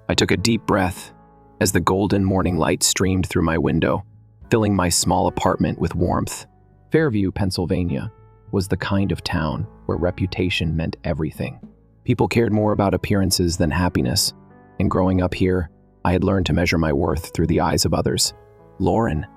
I took a deep breath as the golden morning light streamed through my window, filling my small apartment with warmth. Fairview, Pennsylvania, was the kind of town where reputation meant everything. People cared more about appearances than happiness, and growing up here, I had learned to measure my worth through the eyes of others. "Lauren,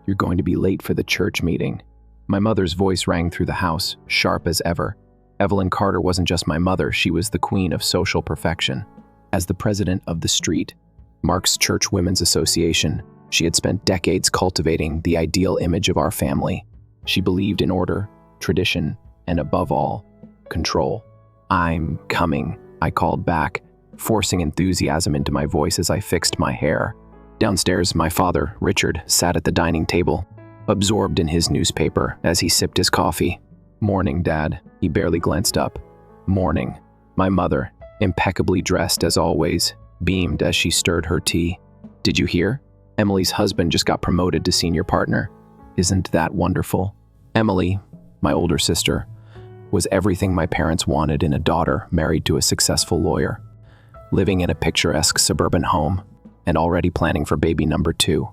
you're going to be late for the church meeting." My mother's voice rang through the house, sharp as ever. Evelyn Carter wasn't just my mother, she was the queen of social perfection. As the president of the street, Mark's Church Women's Association, she had spent decades cultivating the ideal image of our family. She believed in order, tradition, and above all, control. "I'm coming," I called back, forcing enthusiasm into my voice as I fixed my hair. Downstairs, my father, Richard, sat at the dining table, absorbed in his newspaper as he sipped his coffee. "Morning, Dad." He barely glanced up. "Morning." My mother, impeccably dressed as always, beamed as she stirred her tea. "Did you hear? Emily's husband just got promoted to senior partner. Isn't that wonderful?" Emily, my older sister, was everything my parents wanted in a daughter married to a successful lawyer, living in a picturesque suburban home, and already planning for baby number 2.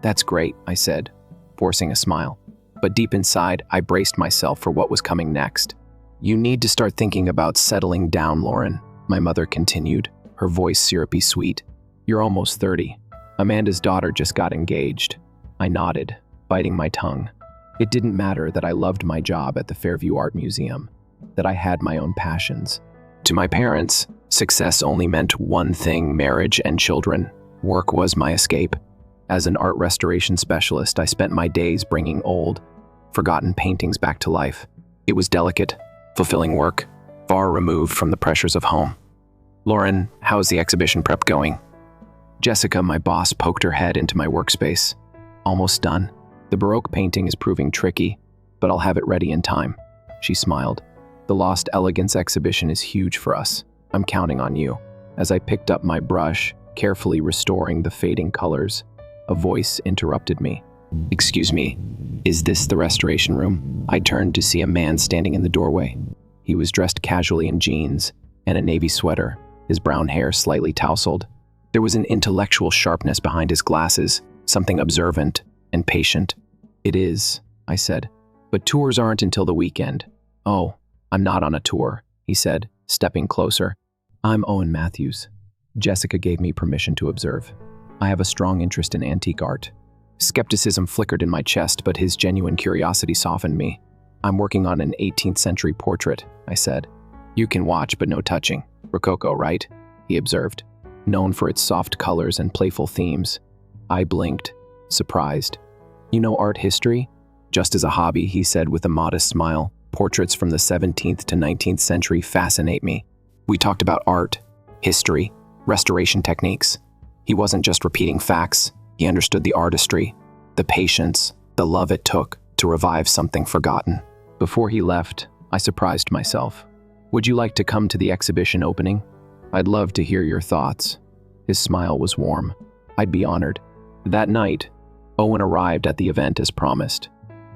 "That's great," I said, forcing a smile. But deep inside, I braced myself for what was coming next. "You need to start thinking about settling down, Lauren," my mother continued, her voice syrupy sweet. "You're almost 30. Amanda's daughter just got engaged." I nodded, biting my tongue. It didn't matter that I loved my job at the Fairview Art Museum, that I had my own passions. To my parents, success only meant one thing: marriage and children. Work was my escape. As an art restoration specialist, I spent my days bringing old, forgotten paintings back to life. It was delicate, fulfilling work, far removed from the pressures of home. "Lauren, how's the exhibition prep going?" Jessica, my boss, poked her head into my workspace. "Almost done. The Baroque painting is proving tricky, but I'll have it ready in time." She smiled. "The Lost Elegance exhibition is huge for us. I'm counting on you." As I picked up my brush, carefully restoring the fading colors, a voice interrupted me. "Excuse me, is this the restoration room?" I turned to see a man standing in the doorway. He was dressed casually in jeans and a navy sweater, his brown hair slightly tousled. There was an intellectual sharpness behind his glasses, something observant and patient. "It is," I said, "but tours aren't until the weekend." "Oh, I'm not on a tour," he said, stepping closer. "I'm Owen Matthews." Jessica gave me permission to observe. "I have a strong interest in antique art." Skepticism flickered in my chest, but his genuine curiosity softened me. "I'm working on an 18th century portrait," I said. "You can watch, but no touching. Rococo, right?" he observed, known for its soft colors and playful themes. I blinked, surprised. "You know art history?" "Just as a hobby," he said with a modest smile. "Portraits from the 17th to 19th century fascinate me." We talked about art, history, restoration techniques. He wasn't just repeating facts. He understood the artistry, the patience, the love it took to revive something forgotten. Before he left, I surprised myself. "Would you like to come to the exhibition opening? I'd love to hear your thoughts." His smile was warm. I'd be honored. That night, Owen arrived at the event as promised.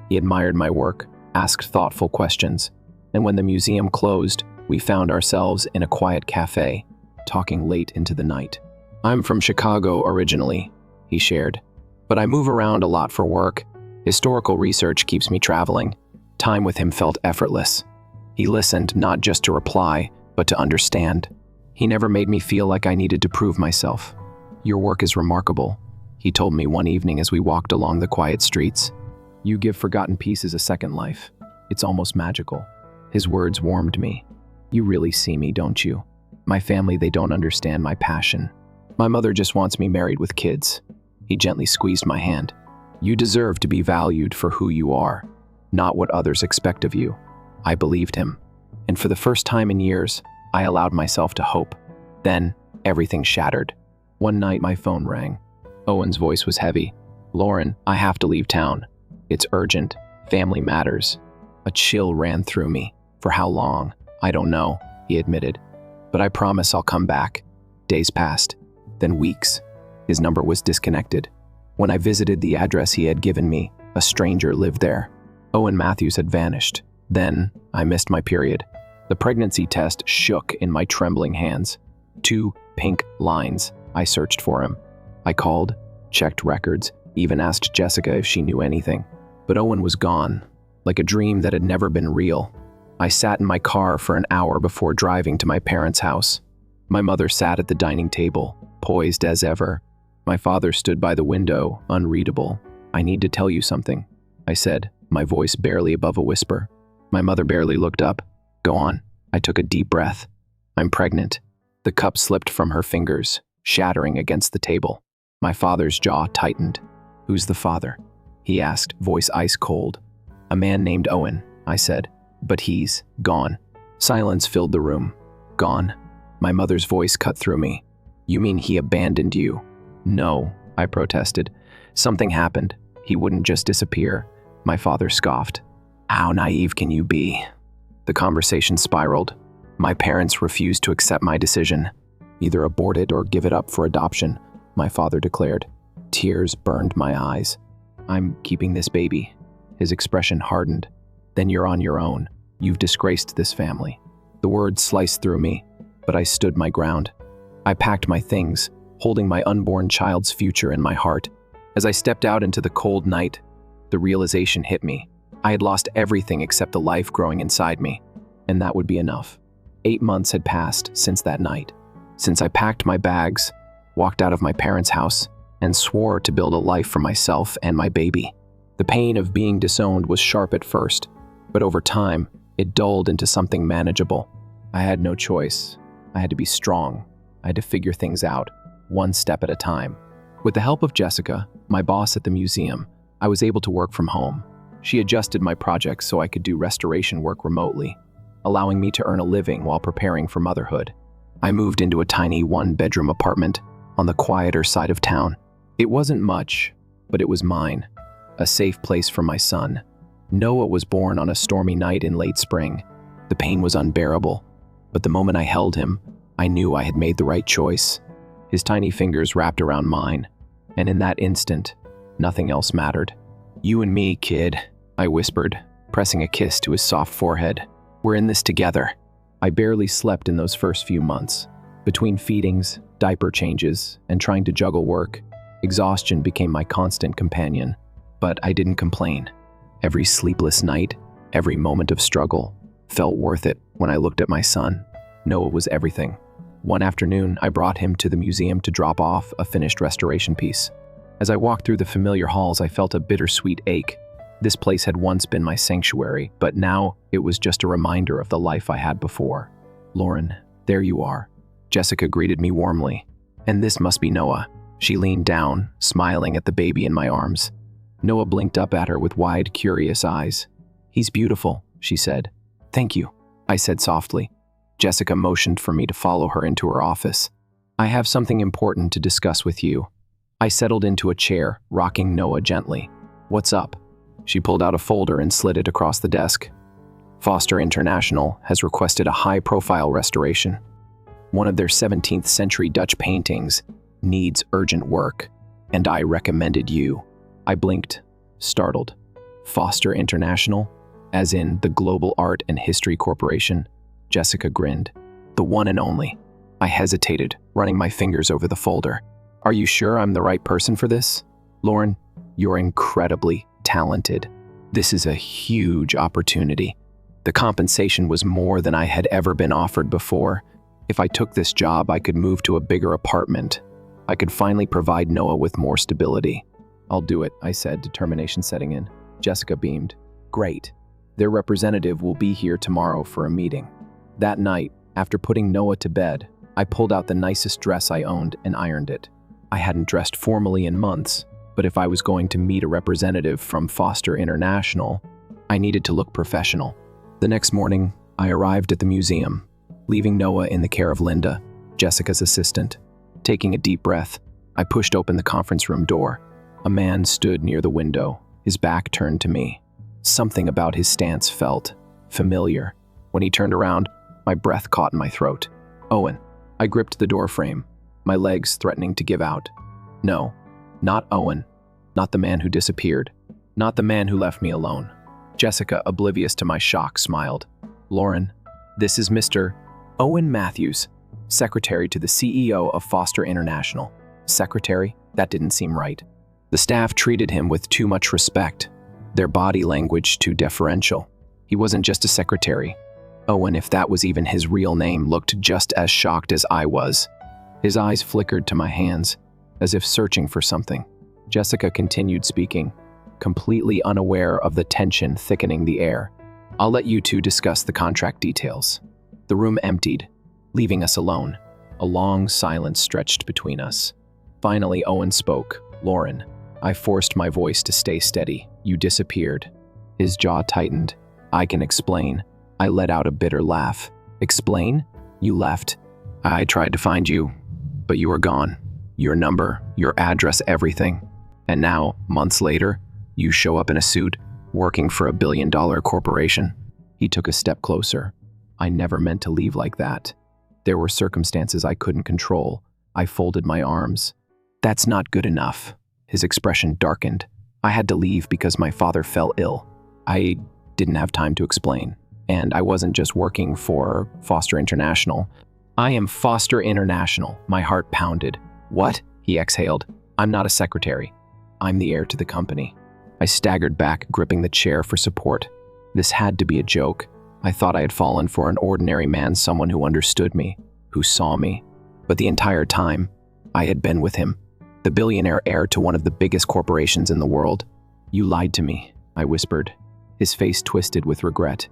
He admired my work, asked thoughtful questions, and when the museum closed, we found ourselves in a quiet cafe, talking late into the night. "I'm from Chicago originally," he shared, "but I move around a lot for work. Historical research keeps me traveling." Time with him felt effortless. He listened not just to reply, but to understand. He never made me feel like I needed to prove myself. "Your work is remarkable," he told me one evening as we walked along the quiet streets. "You give forgotten pieces a second life. It's almost magical." His words warmed me. "You really see me, don't you? My family, they don't understand my passion. My mother just wants me married with kids." He gently squeezed my hand. "You deserve to be valued for who you are, not what others expect of you." I believed him. And for the first time in years, I allowed myself to hope. Then, everything shattered. One night, my phone rang. Owen's voice was heavy. "Lauren, I have to leave town. It's urgent. Family matters." A chill ran through me. "For how long? I don't know," he admitted. "But I promise I'll come back." Days passed, then weeks. His number was disconnected. When I visited the address he had given me, a stranger lived there. Owen Matthews had vanished. Then, I missed my period. The pregnancy test shook in my trembling hands. 2 pink lines. I searched for him. I called, checked records, even asked Jessica if she knew anything. But Owen was gone, like a dream that had never been real. I sat in my car for an hour before driving to my parents' house. My mother sat at the dining table, poised as ever. My father stood by the window, unreadable. "I need to tell you something," I said, my voice barely above a whisper. My mother barely looked up. "Go on." I took a deep breath. "I'm pregnant." The cup slipped from her fingers, shattering against the table. My father's jaw tightened. "Who's the father?" he asked, voice ice cold. "A man named Owen," I said. "But he's gone." Silence filled the room. "Gone?" My mother's voice cut through me. "You mean he abandoned you?" "No," I protested. "Something happened. He wouldn't just disappear." My father scoffed. "How naive can you be?" The conversation spiraled. My parents refused to accept my decision. "Either abort it or give it up for adoption," my father declared. Tears burned my eyes. "I'm keeping this baby." His expression hardened. "Then you're on your own. You've disgraced this family." The words sliced through me, but I stood my ground. I packed my things, holding my unborn child's future in my heart. As I stepped out into the cold night, the realization hit me. I had lost everything except the life growing inside me, and that would be enough. 8 months had passed since that night, since I packed my bags, walked out of my parents' house, and swore to build a life for myself and my baby. The pain of being disowned was sharp at first, but over time, it dulled into something manageable. I had no choice. I had to be strong. I had to figure things out, one step at a time. With the help of Jessica, my boss at the museum, I was able to work from home. She adjusted my projects so I could do restoration work remotely, allowing me to earn a living while preparing for motherhood. I moved into a tiny one-bedroom apartment on the quieter side of town. It wasn't much, but it was mine, a safe place for my son. Noah was born on a stormy night in late spring. The pain was unbearable, but the moment I held him, I knew I had made the right choice. His tiny fingers wrapped around mine, and in that instant, nothing else mattered. "You and me, kid," I whispered, pressing a kiss to his soft forehead. "We're in this together." I barely slept in those first few months. Between feedings, diaper changes, and trying to juggle work, exhaustion became my constant companion. But I didn't complain. Every sleepless night, every moment of struggle, felt worth it when I looked at my son. Noah was everything. One afternoon, I brought him to the museum to drop off a finished restoration piece. As I walked through the familiar halls, I felt a bittersweet ache. This place had once been my sanctuary, but now it was just a reminder of the life I had before. "Lauren, there you are." Jessica greeted me warmly. "And this must be Noah." She leaned down, smiling at the baby in my arms. Noah blinked up at her with wide, curious eyes. "He's beautiful," she said. "Thank you," I said softly. Jessica motioned for me to follow her into her office. "I have something important to discuss with you." I settled into a chair, rocking Noah gently. "What's up?" She pulled out a folder and slid it across the desk. "Foster International has requested a high-profile restoration. One of their 17th century Dutch paintings needs urgent work, and I recommended you." I blinked, startled. "Foster International? As in the Global Art and History Corporation?" Jessica grinned. "The one and only." I hesitated, running my fingers over the folder. "Are you sure I'm the right person for this?" "Lauren, you're incredibly talented. This is a huge opportunity. The compensation was more than I had ever been offered before. If I took this job, I could move to a bigger apartment. I could finally provide Noah with more stability." "I'll do it," I said, determination setting in. Jessica beamed. "Great. Their representative will be here tomorrow for a meeting." That night, after putting Noah to bed, I pulled out the nicest dress I owned and ironed it. I hadn't dressed formally in months, but if I was going to meet a representative from Foster International, I needed to look professional. The next morning, I arrived at the museum, leaving Noah in the care of Linda, Jessica's assistant. Taking a deep breath, I pushed open the conference room door. A man stood near the window, his back turned to me. Something about his stance felt familiar. When he turned around, my breath caught in my throat. "Owen." I gripped the doorframe, my legs threatening to give out. No, not Owen. Not the man who disappeared. Not the man who left me alone. Jessica, oblivious to my shock, smiled. "Lauren, this is Mr. Owen Matthews." secretary to the CEO of Foster International. Secretary? That didn't seem right. The staff treated him with too much respect, their body language too deferential. He wasn't just a secretary. Owen, if that was even his real name, looked just as shocked as I was. His eyes flickered to my hands, as if searching for something. Jessica continued speaking, completely unaware of the tension thickening the air. I'll let you two discuss the contract details. The room emptied, leaving us alone. A long silence stretched between us. Finally, Owen spoke. Lauren. I forced my voice to stay steady. You disappeared. His jaw tightened. I can explain. I let out a bitter laugh. Explain? You left. I tried to find you, but you were gone. Your number, your address, everything. And now, months later, you show up in a suit, working for $1 billion corporation. He took a step closer. I never meant to leave like that. There were circumstances I couldn't control. I folded my arms. That's not good enough. His expression darkened. I had to leave because my father fell ill. I didn't have time to explain. And I wasn't just working for Foster International. I am Foster International. My heart pounded. What? He exhaled. I'm not a secretary. I'm the heir to the company. I staggered back, gripping the chair for support. This had to be a joke. I thought I had fallen for an ordinary man, someone who understood me, who saw me. But the entire time, I had been with him, the billionaire heir to one of the biggest corporations in the world. You lied to me, I whispered. His face twisted with regret.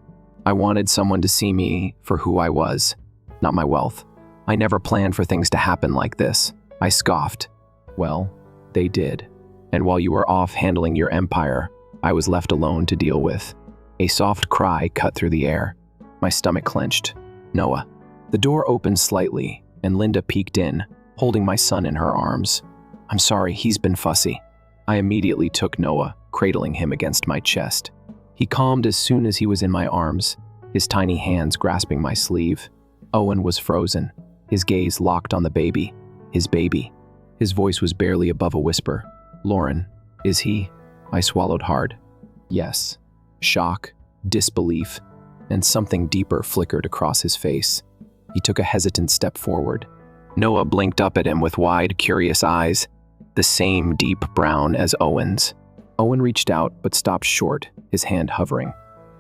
I wanted someone to see me for who I was, not my wealth. I never planned for things to happen like this. I scoffed. Well, they did. And while you were off handling your empire, I was left alone to deal with. A soft cry cut through the air. My stomach clenched. Noah. The door opened slightly, and Linda peeked in, holding my son in her arms. I'm sorry, he's been fussy. I immediately took Noah, cradling him against my chest. He calmed as soon as he was in my arms, his tiny hands grasping my sleeve. Owen was frozen, his gaze locked on the baby. His baby. His voice was barely above a whisper. Lauren, is he? I swallowed hard. Yes. Shock, disbelief, and something deeper flickered across his face. He took a hesitant step forward. Noah blinked up at him with wide, curious eyes, the same deep brown as Owen's. Owen reached out but stopped short, his hand hovering.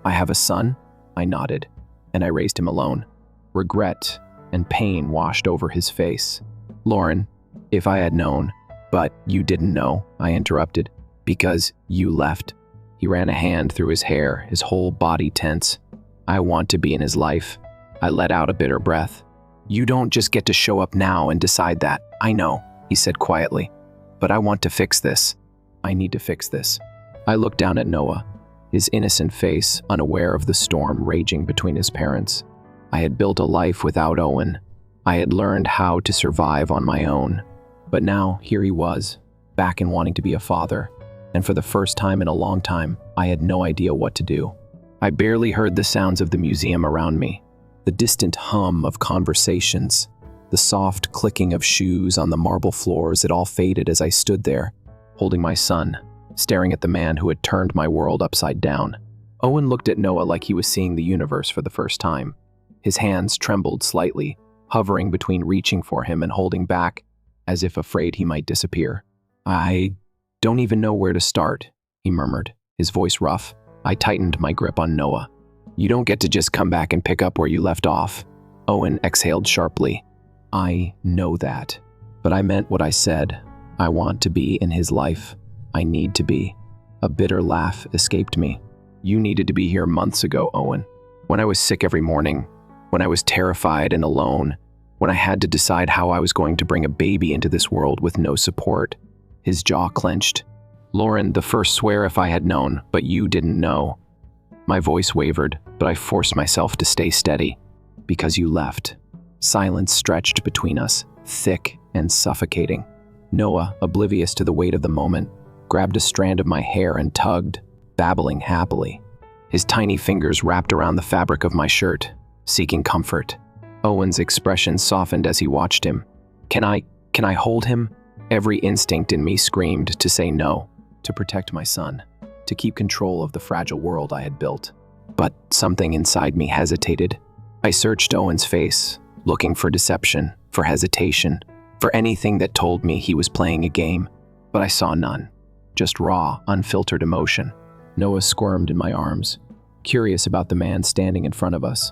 I have a son? I nodded, and I raised him alone. Regret and pain washed over his face. Lauren, if I had known, but you didn't know, I interrupted, because you left. He ran a hand through his hair, his whole body tense. I want to be in his life. I let out a bitter breath. You don't just get to show up now and decide that. I know, he said quietly, but I want to fix this. I need to fix this. I looked down at Noah, his innocent face unaware of the storm raging between his parents. I had built a life without Owen. I had learned how to survive on my own. But now, here he was, back in wanting to be a father. And for the first time in a long time, I had no idea what to do. I barely heard the sounds of the museum around me, the distant hum of conversations, the soft clicking of shoes on the marble floors. It all faded as I stood there, holding my son, staring at the man who had turned my world upside down. Owen looked at Noah like he was seeing the universe for the first time. His hands trembled slightly, hovering between reaching for him and holding back, as if afraid he might disappear. I don't even know where to start, he murmured, his voice rough. I tightened my grip on Noah. You don't get to just come back and pick up where you left off. Owen exhaled sharply. I know that, but I meant what I said. I want to be in his life. I need to be. A bitter laugh escaped me. You needed to be here months ago, Owen. When I was sick every morning, when I was terrified and alone, when I had to decide how I was going to bring a baby into this world with no support. His jaw clenched. Lauren, the first swear if I had known, but you didn't know. My voice wavered, but I forced myself to stay steady. Because you left. Silence stretched between us, thick and suffocating. Noah, oblivious to the weight of the moment, grabbed a strand of my hair and tugged, babbling happily. His tiny fingers wrapped around the fabric of my shirt, seeking comfort. Owen's expression softened as he watched him. Can I hold him? Every instinct in me screamed to say no, to protect my son, to keep control of the fragile world I had built. But something inside me hesitated. I searched Owen's face, looking for deception, for hesitation, for anything that told me he was playing a game. But I saw none, just raw, unfiltered emotion. Noah squirmed in my arms, curious about the man standing in front of us.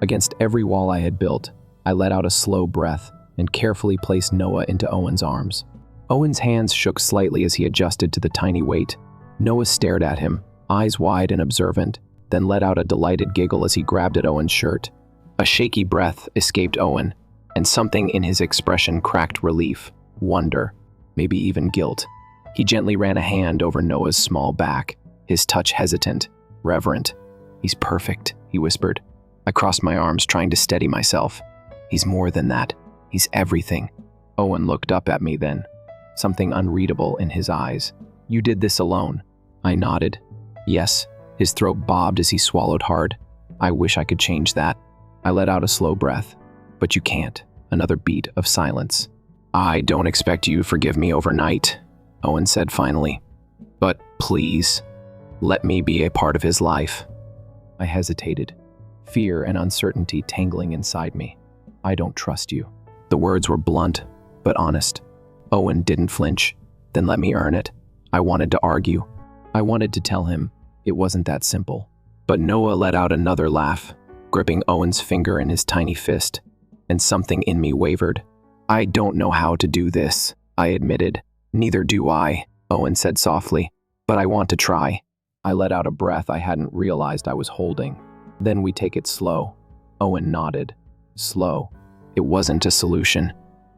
Against every wall I had built, I let out a slow breath and carefully placed Noah into Owen's arms. Owen's hands shook slightly as he adjusted to the tiny weight. Noah stared at him, eyes wide and observant, then let out a delighted giggle as he grabbed at Owen's shirt. A shaky breath escaped Owen, and something in his expression cracked relief, wonder, maybe even guilt. He gently ran a hand over Noah's small back, his touch hesitant, reverent. "He's perfect," he whispered. I crossed my arms, trying to steady myself. "He's more than that. He's everything." Owen looked up at me then, something unreadable in his eyes. "You did this alone?" I nodded. "Yes." His throat bobbed as he swallowed hard. "I wish I could change that." I let out a slow breath. "But you can't." Another beat of silence. "I don't expect you to forgive me overnight," Owen said finally. "But please, let me be a part of his life." I hesitated, fear and uncertainty tangling inside me. "I don't trust you." The words were blunt, but honest. Owen didn't flinch. "Then let me earn it." I wanted to argue. I wanted to tell him it wasn't that simple. But Noah let out another laugh, gripping Owen's finger in his tiny fist, and something in me wavered. "I don't know how to do this," I admitted. "Neither do I," Owen said softly, "but I want to try." I let out a breath I hadn't realized I was holding. "Then we take it slow." Owen nodded. Slow. It wasn't a solution.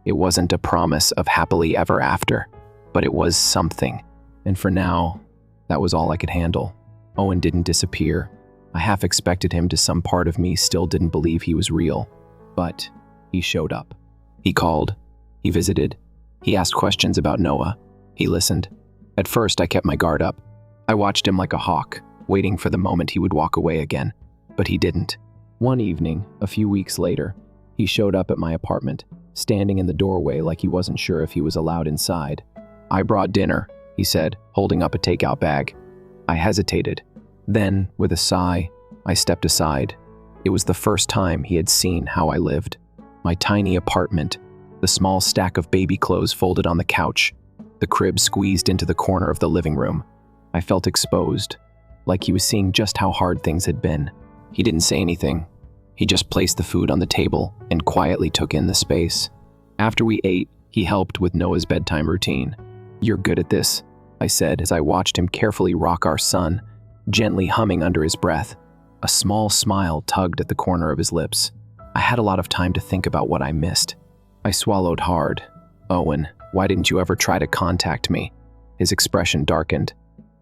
It wasn't a promise of happily ever after, but it was something. And for now, that was all I could handle. Owen didn't disappear. I half expected him to. Some part of me still didn't believe he was real. But he showed up. He called. He visited. He asked questions about Noah. He listened. At first, I kept my guard up. I watched him like a hawk, waiting for the moment he would walk away again. But he didn't. One evening, a few weeks later, he showed up at my apartment, standing in the doorway like he wasn't sure if he was allowed inside. "I brought dinner," he said, holding up a takeout bag. I hesitated. Then, with a sigh, I stepped aside. It was the first time he had seen how I lived. My tiny apartment, the small stack of baby clothes folded on the couch, the crib squeezed into the corner of the living room. I felt exposed, like he was seeing just how hard things had been. He didn't say anything. He just placed the food on the table and quietly took in the space. After we ate, he helped with Noah's bedtime routine. "You're good at this," I said as I watched him carefully rock our son, gently humming under his breath. A small smile tugged at the corner of his lips. I had a lot of time to think about what I missed. I swallowed hard. "Owen, why didn't you ever try to contact me?" His expression darkened.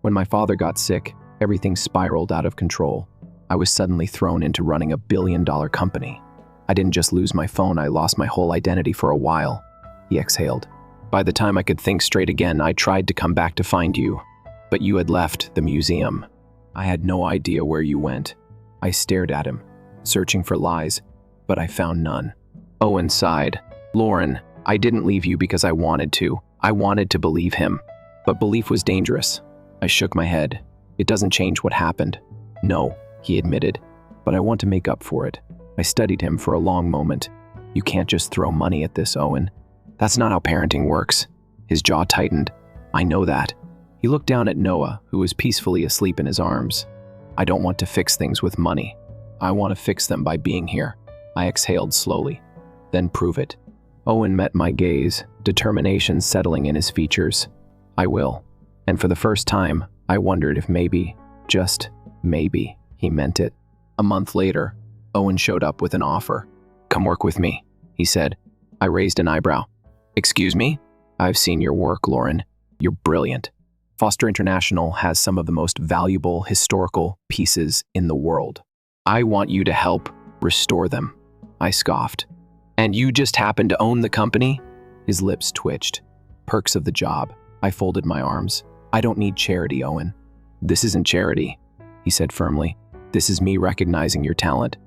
"When my father got sick, everything spiraled out of control. I was suddenly thrown into running a billion-dollar company. I didn't just lose my phone, I lost my whole identity for a while." He exhaled. "By the time I could think straight again, I tried to come back to find you. But you had left the museum. I had no idea where you went." I stared at him, searching for lies, but I found none. Owen sighed. "Lauren, I didn't leave you because I wanted to. I wanted to believe him. But belief was dangerous." I shook my head. "It doesn't change what happened." "No," he admitted, "but I want to make up for it." I studied him for a long moment. "You can't just throw money at this, Owen. That's not how parenting works." His jaw tightened. "I know that." He looked down at Noah, who was peacefully asleep in his arms. "I don't want to fix things with money. I want to fix them by being here." I exhaled slowly. "Then prove it." Owen met my gaze, determination settling in his features. "I will." And for the first time, I wondered if maybe, just maybe, he meant it. A month later, Owen showed up with an offer. "Come work with me," he said. I raised an eyebrow. "Excuse me?" "I've seen your work, Lauren. You're brilliant. Foster International has some of the most valuable historical pieces in the world. I want you to help restore them." I scoffed. "And you just happen to own the company?" His lips twitched. "Perks of the job." I folded my arms. "I don't need charity, Owen." "This isn't charity," he said firmly. "This is me recognizing your talent.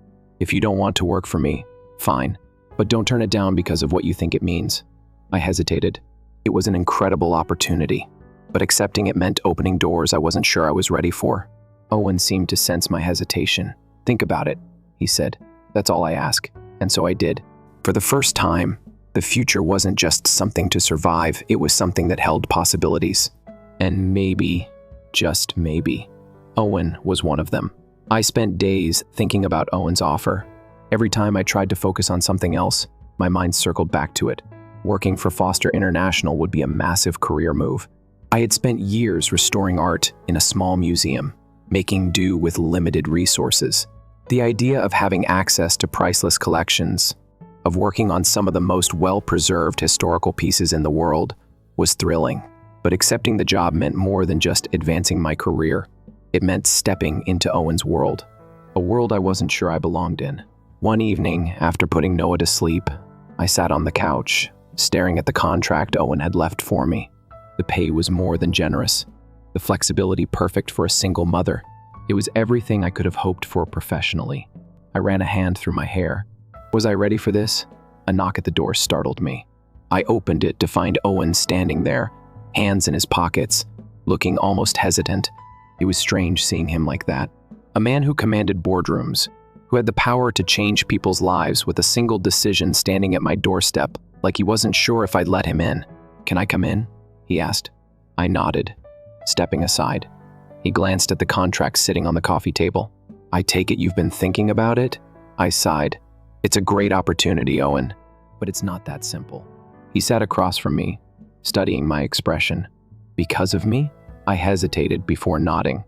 If you don't want to work for me, fine. But don't turn it down because of what you think it means." I hesitated. It was an incredible opportunity, but accepting it meant opening doors I wasn't sure I was ready for. Owen seemed to sense my hesitation. "Think about it," he said. "That's all I ask." And so I did. For the first time, the future wasn't just something to survive, it was something that held possibilities. And maybe, just maybe, Owen was one of them. I spent days thinking about Owen's offer. Every time I tried to focus on something else, my mind circled back to it. Working for Foster International would be a massive career move. I had spent years restoring art in a small museum, making do with limited resources. The idea of having access to priceless collections, of working on some of the most well-preserved historical pieces in the world, was thrilling. But accepting the job meant more than just advancing my career. It meant stepping into Owen's world, a world I wasn't sure I belonged in. One evening, after putting Noah to sleep, I sat on the couch, staring at the contract Owen had left for me. The pay was more than generous, the flexibility perfect for a single mother. It was everything I could have hoped for professionally. I ran a hand through my hair. Was I ready for this? A knock at the door startled me. I opened it to find Owen standing there, hands in his pockets, looking almost hesitant. It was strange seeing him like that. A man who commanded boardrooms, who had the power to change people's lives with a single decision, standing at my doorstep like he wasn't sure if I'd let him in. "Can I come in?" he asked. I nodded, stepping aside. He glanced at the contract sitting on the coffee table. "I take it you've been thinking about it?" I sighed. "It's a great opportunity, Owen, but it's not that simple." He sat across from me, studying my expression. "Because of me?" I hesitated before nodding.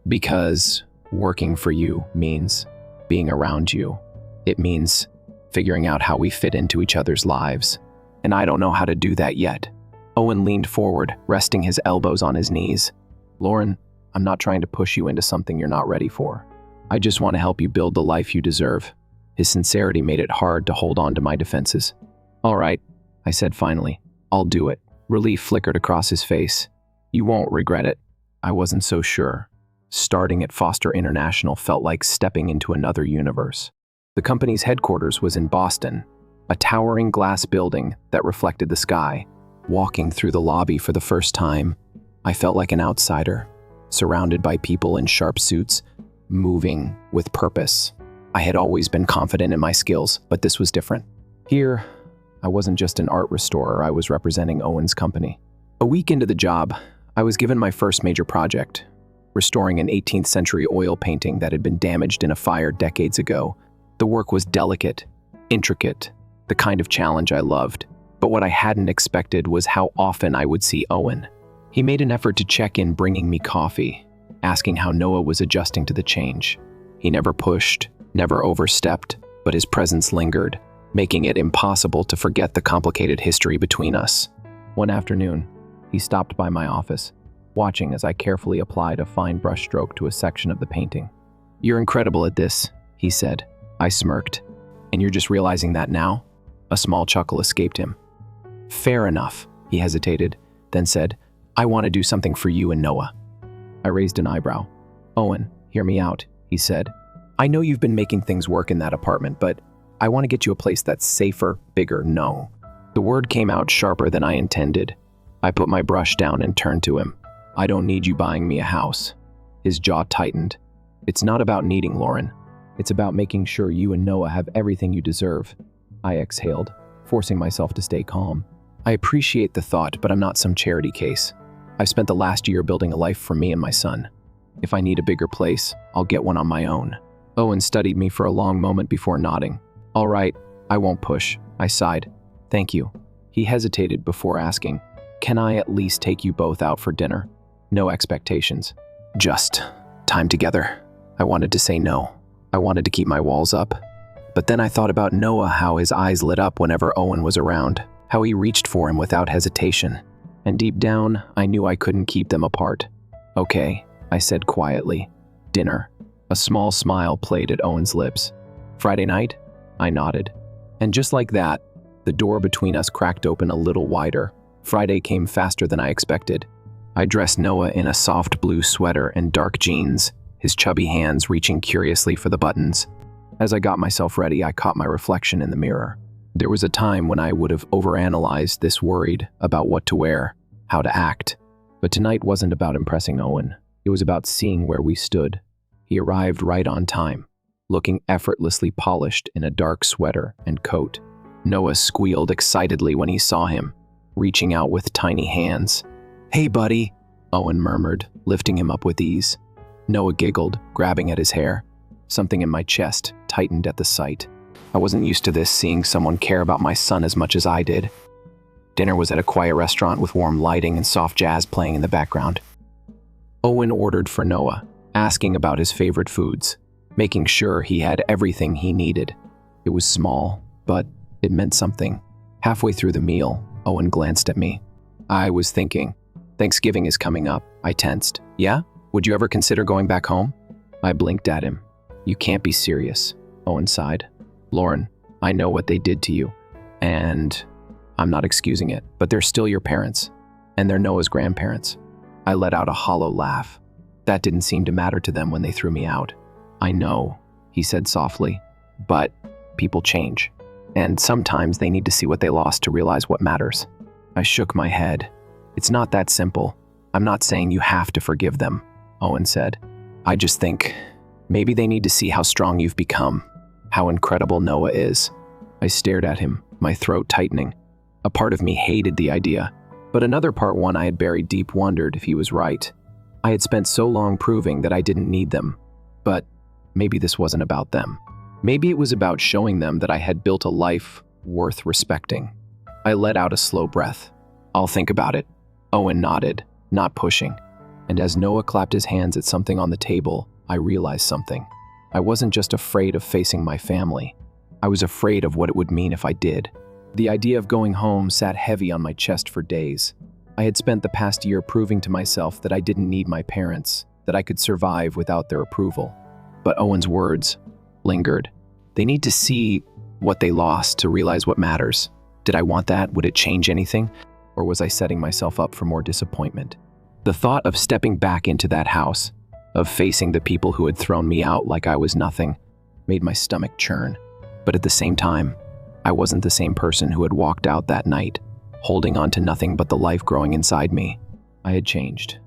"Because working for you means being around you. It means figuring out how we fit into each other's lives. And I don't know how to do that yet." Owen leaned forward, resting his elbows on his knees. "Lauren, I'm not trying to push you into something you're not ready for. I just want to help you build the life you deserve." His sincerity made it hard to hold on to my defenses. "All right," I said finally. "I'll do it." Relief flickered across his face. "You won't regret it." I wasn't so sure. Starting at Foster International felt like stepping into another universe. The company's headquarters was in Boston, a towering glass building that reflected the sky. Walking through the lobby for the first time, I felt like an outsider, surrounded by people in sharp suits, moving with purpose. I had always been confident in my skills, but this was different. Here, I wasn't just an art restorer, I was representing Owen's company. A week into the job, I was given my first major project, restoring an 18th century oil painting that had been damaged in a fire decades ago. The work was delicate, intricate, the kind of challenge I loved. But what I hadn't expected was how often I would see Owen. He made an effort to check in, bringing me coffee, asking how Noah was adjusting to the change. He never pushed, never overstepped, but his presence lingered, making it impossible to forget the complicated history between us. One afternoon, he stopped by my office, watching as I carefully applied a fine brushstroke to a section of the painting. "You're incredible at this," he said. I smirked. "And you're just realizing that now?" A small chuckle escaped him. "Fair enough," he hesitated, then said, "I want to do something for you and Noah." I raised an eyebrow. "Owen, hear me out," he said. "I know you've been making things work in that apartment, but I want to get you a place that's safer, bigger, no." The word came out sharper than I intended. I put my brush down and turned to him. "I don't need you buying me a house." His jaw tightened. "It's not about needing, Lauren. It's about making sure you and Noah have everything you deserve." I exhaled, forcing myself to stay calm. "I appreciate the thought, but I'm not some charity case. I've spent the last year building a life for me and my son. If I need a bigger place, I'll get one on my own." Owen studied me for a long moment before nodding. "All right, I won't push," I sighed. "Thank you." He hesitated before asking, "Can I at least take you both out for dinner?" No expectations. Just time together. I wanted to say no. I wanted to keep my walls up. But then I thought about Noah, how his eyes lit up whenever Owen was around, how he reached for him without hesitation. And deep down, I knew I couldn't keep them apart. "Okay," I said quietly. "Dinner." A small smile played at Owen's lips. "Friday night?" I nodded. And just like that, the door between us cracked open a little wider. Friday came faster than I expected. I dressed Noah in a soft blue sweater and dark jeans, his chubby hands reaching curiously for the buttons. As I got myself ready, I caught my reflection in the mirror. There was a time when I would have overanalyzed this, worried about what to wear, how to act. But tonight wasn't about impressing Owen. It was about seeing where we stood. He arrived right on time, looking effortlessly polished in a dark sweater and coat. Noah squealed excitedly when he saw him, reaching out with tiny hands. "Hey, buddy," Owen murmured, lifting him up with ease. Noah giggled, grabbing at his hair. Something in my chest tightened at the sight. I wasn't used to this, seeing someone care about my son as much as I did. Dinner was at a quiet restaurant with warm lighting and soft jazz playing in the background. Owen ordered for Noah, asking about his favorite foods, making sure he had everything he needed. It was small, but it meant something. Halfway through the meal, Owen glanced at me. I was thinking, Thanksgiving is coming up. I tensed. Yeah? Would you ever consider going back home? I blinked at him. You can't be serious, Owen sighed. Lauren, I know what they did to you, and I'm not excusing it, but they're still your parents, and they're Noah's grandparents. I let out a hollow laugh. That didn't seem to matter to them when they threw me out. I know, he said softly, but people change, and sometimes they need to see what they lost to realize what matters. I shook my head. It's not that simple. I'm not saying you have to forgive them, Owen said. I just think maybe they need to see how strong you've become, how incredible Noah is. I stared at him, my throat tightening. A part of me hated the idea, but another part, one I had buried deep, wondered if he was right. I had spent so long proving that I didn't need them, but maybe this wasn't about them. Maybe it was about showing them that I had built a life worth respecting. I let out a slow breath. I'll think about it. Owen nodded, not pushing. And as Noah clapped his hands at something on the table, I realized something. I wasn't just afraid of facing my family. I was afraid of what it would mean if I did. The idea of going home sat heavy on my chest for days. I had spent the past year proving to myself that I didn't need my parents, that I could survive without their approval. But Owen's words lingered. They need to see what they lost to realize what matters. Did I want that? Would it change anything? Or was I setting myself up for more disappointment? The thought of stepping back into that house, of facing the people who had thrown me out like I was nothing, made my stomach churn. But at the same time, I wasn't the same person who had walked out that night, holding on to nothing but the life growing inside me. I had changed,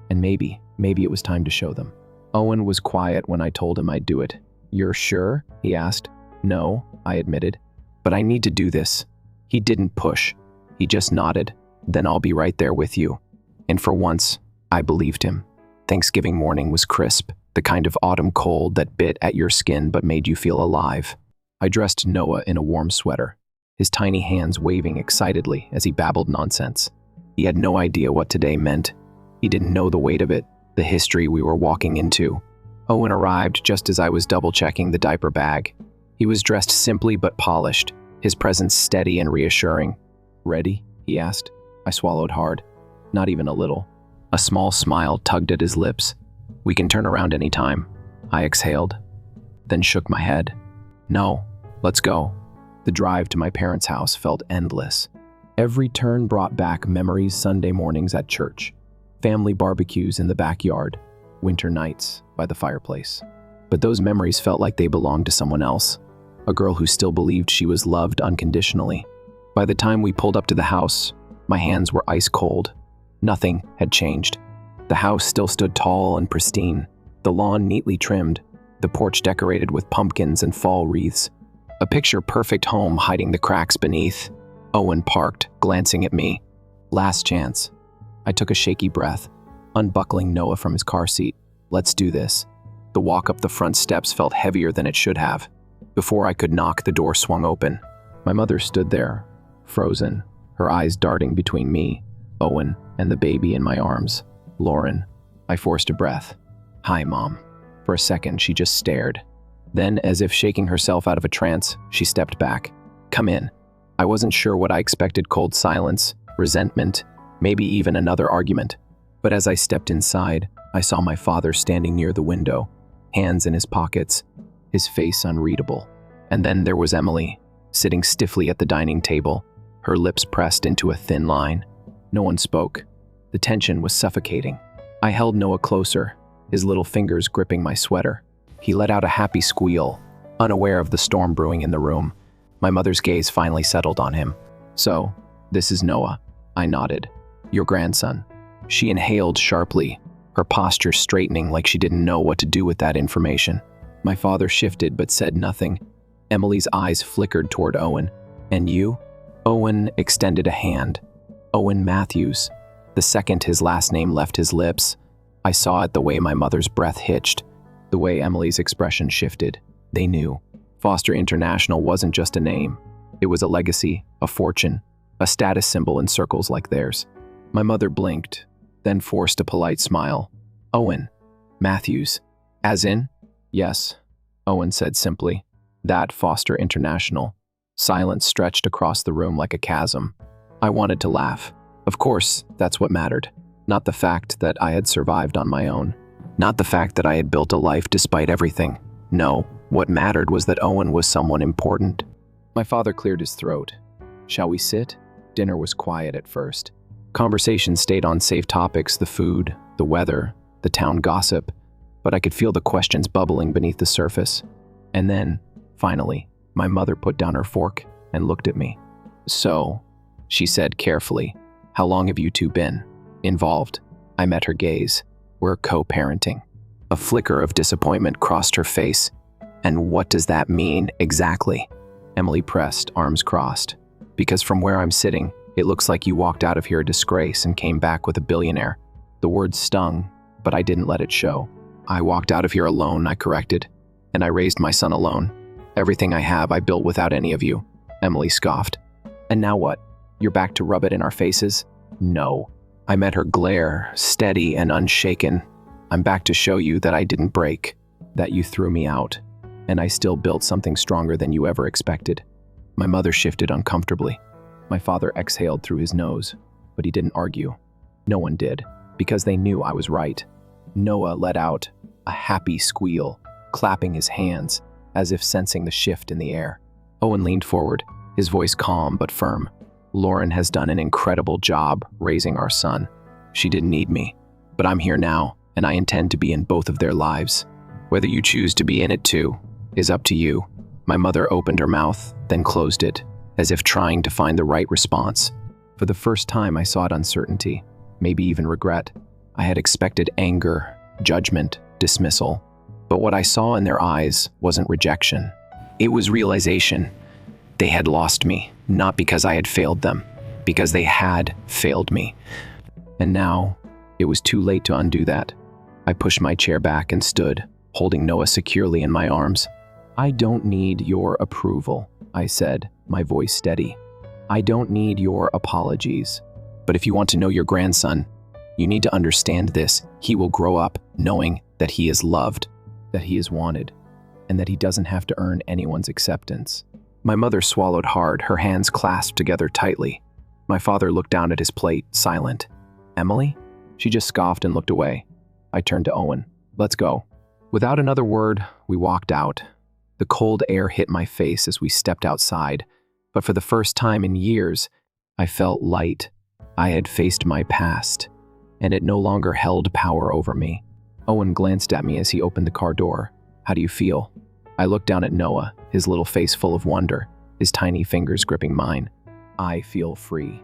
and maybe it was time to show them. Owen was quiet when I told him I'd do it. You're sure? He asked. No, I admitted. But I need to do this. He didn't push. He just nodded. Then I'll be right there with you. And for once, I believed him. Thanksgiving morning was crisp, the kind of autumn cold that bit at your skin but made you feel alive. I dressed Noah in a warm sweater, his tiny hands waving excitedly as he babbled nonsense. He had no idea what today meant. He didn't know the weight of it, the history we were walking into. Owen arrived just as I was double-checking the diaper bag. He was dressed simply but polished, his presence steady and reassuring. Ready? He asked. I swallowed hard. Not even a little. A small smile tugged at his lips. We can turn around any time. I exhaled, then shook my head. No, let's go. The drive to my parents' house felt endless. Every turn brought back memories: Sunday mornings at church, family barbecues in the backyard, winter nights by the fireplace. But those memories felt like they belonged to someone else, a girl who still believed she was loved unconditionally. By the time we pulled up to the house, my hands were ice cold. Nothing had changed. The house still stood tall and pristine, the lawn neatly trimmed, the porch decorated with pumpkins and fall wreaths. A picture-perfect home hiding the cracks beneath. Owen parked, glancing at me. Last chance. I took a shaky breath, unbuckling Noah from his car seat. Let's do this. The walk up the front steps felt heavier than it should have. Before I could knock, the door swung open. My mother stood there, frozen, her eyes darting between me, Owen, and the baby in my arms. Lauren. I forced a breath. Hi, Mom. For a second, she just stared. Then, as if shaking herself out of a trance, she stepped back. Come in. I wasn't sure what I expected: cold silence, resentment, maybe even another argument. But as I stepped inside, I saw my father standing near the window, hands in his pockets, his face unreadable. And then there was Emily, sitting stiffly at the dining table, her lips pressed into a thin line. No one spoke. The tension was suffocating. I held Noah closer, his little fingers gripping my sweater. He let out a happy squeal, unaware of the storm brewing in the room. My mother's gaze finally settled on him. So, this is Noah. I nodded. Your grandson. She inhaled sharply, her posture straightening like she didn't know what to do with that information. My father shifted but said nothing. Emily's eyes flickered toward Owen, And you? Owen extended a hand. Owen Matthews. The second his last name left his lips, I saw it the way my mother's breath hitched, the way Emily's expression shifted. They knew. Foster International wasn't just a name. It was a legacy, a fortune, a status symbol in circles like theirs. My mother blinked, then forced a polite smile. Owen Matthews. As in? Yes, Owen said simply. That Foster International. Silence stretched across the room like a chasm. I wanted to laugh. Of course, that's what mattered. Not the fact that I had survived on my own. Not the fact that I had built a life despite everything. No, what mattered was that Owen was someone important. My father cleared his throat. Shall we sit? Dinner was quiet at first. Conversation stayed on safe topics, the food, the weather, the town gossip, but I could feel the questions bubbling beneath the surface. And then, finally, my mother put down her fork and looked at me. So, she said carefully, how long have you two been involved? I met her gaze. We're co-parenting. A flicker of disappointment crossed her face. And what does that mean exactly? Emily pressed, arms crossed. Because from where I'm sitting, it looks like you walked out of here a disgrace and came back with a billionaire. The words stung, but I didn't let it show. I walked out of here alone, I corrected. And I raised my son alone. Everything I have, I built without any of you. Emily scoffed. And now what? You're back to rub it in our faces? No. I met her glare, steady and unshaken. I'm back to show you that I didn't break, that you threw me out, and I still built something stronger than you ever expected. My mother shifted uncomfortably. My father exhaled through his nose, but he didn't argue. No one did, because they knew I was right. Noah let out a happy squeal, clapping his hands, as if sensing the shift in the air. Owen leaned forward, his voice calm but firm. Lauren has done an incredible job raising our son. She didn't need me, but I'm here now, and I intend to be in both of their lives. Whether you choose to be in it too is up to you. My mother opened her mouth, then closed it, as if trying to find the right response. For the first time, I saw uncertainty, maybe even regret. I had expected anger, judgment, dismissal. But what I saw in their eyes wasn't rejection. It was realization. They had lost me, not because I had failed them, because they had failed me. And now, it was too late to undo that. I pushed my chair back and stood, holding Noah securely in my arms. I don't need your approval, I said, my voice steady. I don't need your apologies. But if you want to know your grandson, you need to understand this. He will grow up knowing that he is loved, that he is wanted, and that he doesn't have to earn anyone's acceptance. My mother swallowed hard, her hands clasped together tightly. My father looked down at his plate, silent. Emily? She just scoffed and looked away. I turned to Owen. Let's go. Without another word, we walked out. The cold air hit my face as we stepped outside, but for the first time in years, I felt light. I had faced my past, and it no longer held power over me. Owen glanced at me as he opened the car door. How do you feel? I looked down at Noah, his little face full of wonder, his tiny fingers gripping mine. I feel free.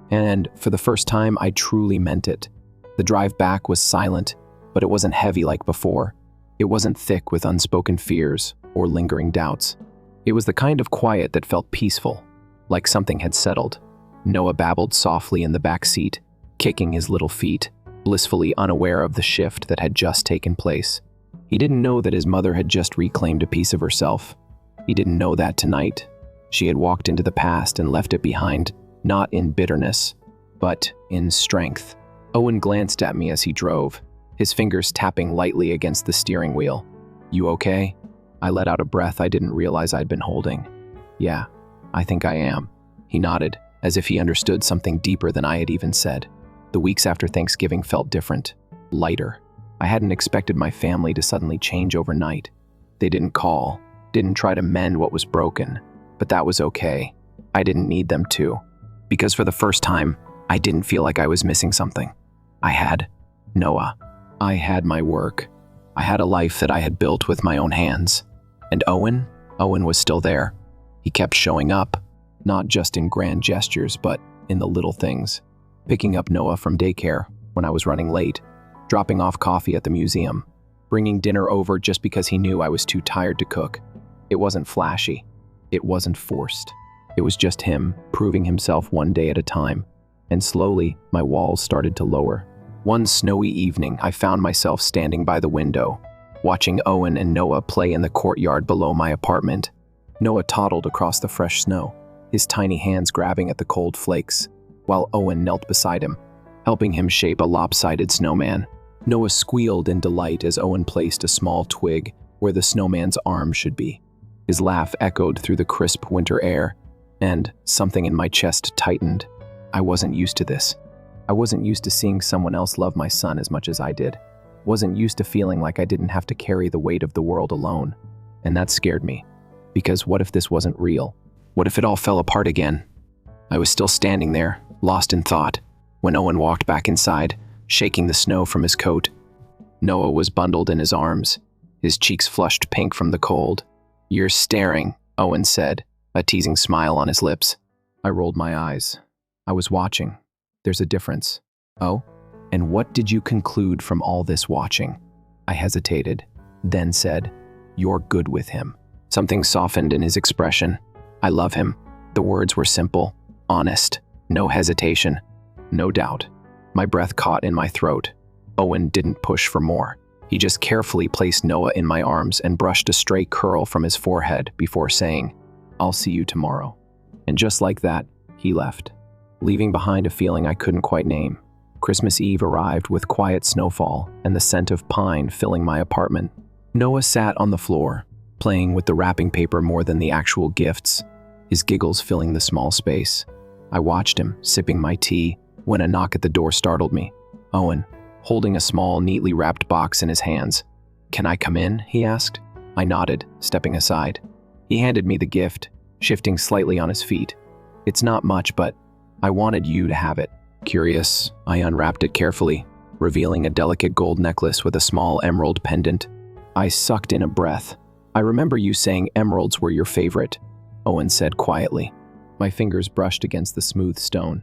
And for the first time, I truly meant it. The drive back was silent, but it wasn't heavy like before. It wasn't thick with unspoken fears or lingering doubts. It was the kind of quiet that felt peaceful, like something had settled. Noah babbled softly in the back seat, kicking his little feet, blissfully unaware of the shift that had just taken place. He didn't know that his mother had just reclaimed a piece of herself. He didn't know that tonight. She had walked into the past and left it behind, not in bitterness, but in strength. Owen glanced at me as he drove, his fingers tapping lightly against the steering wheel. You okay? I let out a breath I didn't realize I'd been holding. Yeah, I think I am. He nodded, as if he understood something deeper than I had even said. The weeks after Thanksgiving felt different, lighter. I hadn't expected my family to suddenly change overnight. They didn't call, didn't try to mend what was broken, but that was okay. I didn't need them to, because for the first time, I didn't feel like I was missing something. I had Noah. I had my work. I had a life that I had built with my own hands. And Owen was still there. He kept showing up, not just in grand gestures, but in the little things. Picking up Noah from daycare when I was running late, dropping off coffee at the museum, bringing dinner over just because he knew I was too tired to cook. It wasn't flashy. It wasn't forced. It was just him, proving himself one day at a time. And slowly, my walls started to lower. One snowy evening, I found myself standing by the window, watching Owen and Noah play in the courtyard below my apartment. Noah toddled across the fresh snow, his tiny hands grabbing at the cold flakes, while Owen knelt beside him, helping him shape a lopsided snowman. Noah squealed in delight as Owen placed a small twig where the snowman's arm should be. His laugh echoed through the crisp winter air, and something in my chest tightened. I wasn't used to this. I wasn't used to seeing someone else love my son as much as I did. Wasn't used to feeling like I didn't have to carry the weight of the world alone. And that scared me. Because what if this wasn't real? What if it all fell apart again? I was still standing there, lost in thought, when Owen walked back inside, shaking the snow from his coat. Noah was bundled in his arms, his cheeks flushed pink from the cold. "You're staring," Owen said, a teasing smile on his lips. I rolled my eyes. I was watching. There's a difference. Oh? And what did you conclude from all this watching? I hesitated, then said, "You're good with him." Something softened in his expression. I love him. The words were simple, honest, no hesitation, no doubt. My breath caught in my throat. Owen didn't push for more. He just carefully placed Noah in my arms and brushed a stray curl from his forehead before saying, "I'll see you tomorrow." And just like that, he left, leaving behind a feeling I couldn't quite name. Christmas Eve arrived with quiet snowfall and the scent of pine filling my apartment. Noah sat on the floor, playing with the wrapping paper more than the actual gifts, his giggles filling the small space. I watched him, sipping my tea, when a knock at the door startled me. Owen, holding a small, neatly wrapped box in his hands. "Can I come in?" he asked. I nodded, stepping aside. He handed me the gift, shifting slightly on his feet. "It's not much, but I wanted you to have it." Curious, I unwrapped it carefully, revealing a delicate gold necklace with a small emerald pendant. I sucked in a breath. "I remember you saying emeralds were your favorite," Owen said quietly. My fingers brushed against the smooth stone.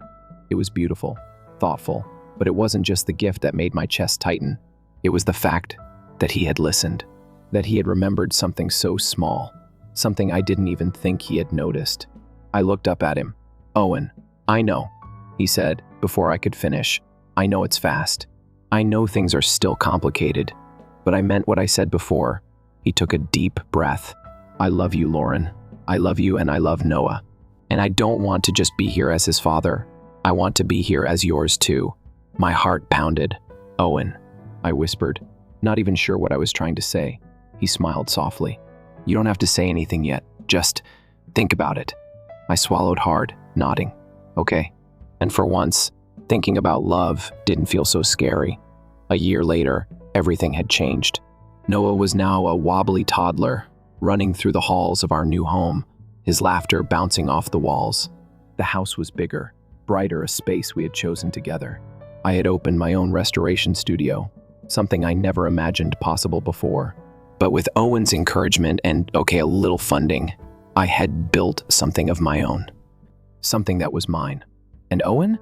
It was beautiful, thoughtful, but it wasn't just the gift that made my chest tighten. It was the fact that he had listened, that he had remembered something so small, something I didn't even think he had noticed. I looked up at him. "Owen, I know," he said before I could finish. "I know it's fast. I know things are still complicated, but I meant what I said before." He took a deep breath. "I love you, Lauren. I love you and I love Noah. And I don't want to just be here as his father. I want to be here as yours too." My heart pounded. "Owen," I whispered, not even sure what I was trying to say. He smiled softly. "You don't have to say anything yet. Just think about it." I swallowed hard, nodding. "Okay." And for once, thinking about love didn't feel so scary. A year later, everything had changed. Noah was now a wobbly toddler, running through the halls of our new home, his laughter bouncing off the walls. The house was bigger, brighter, a space we had chosen together. I had opened my own restoration studio, something I never imagined possible before. But with Owen's encouragement and, a little funding, I had built something of my own. Something that was mine. And Owen?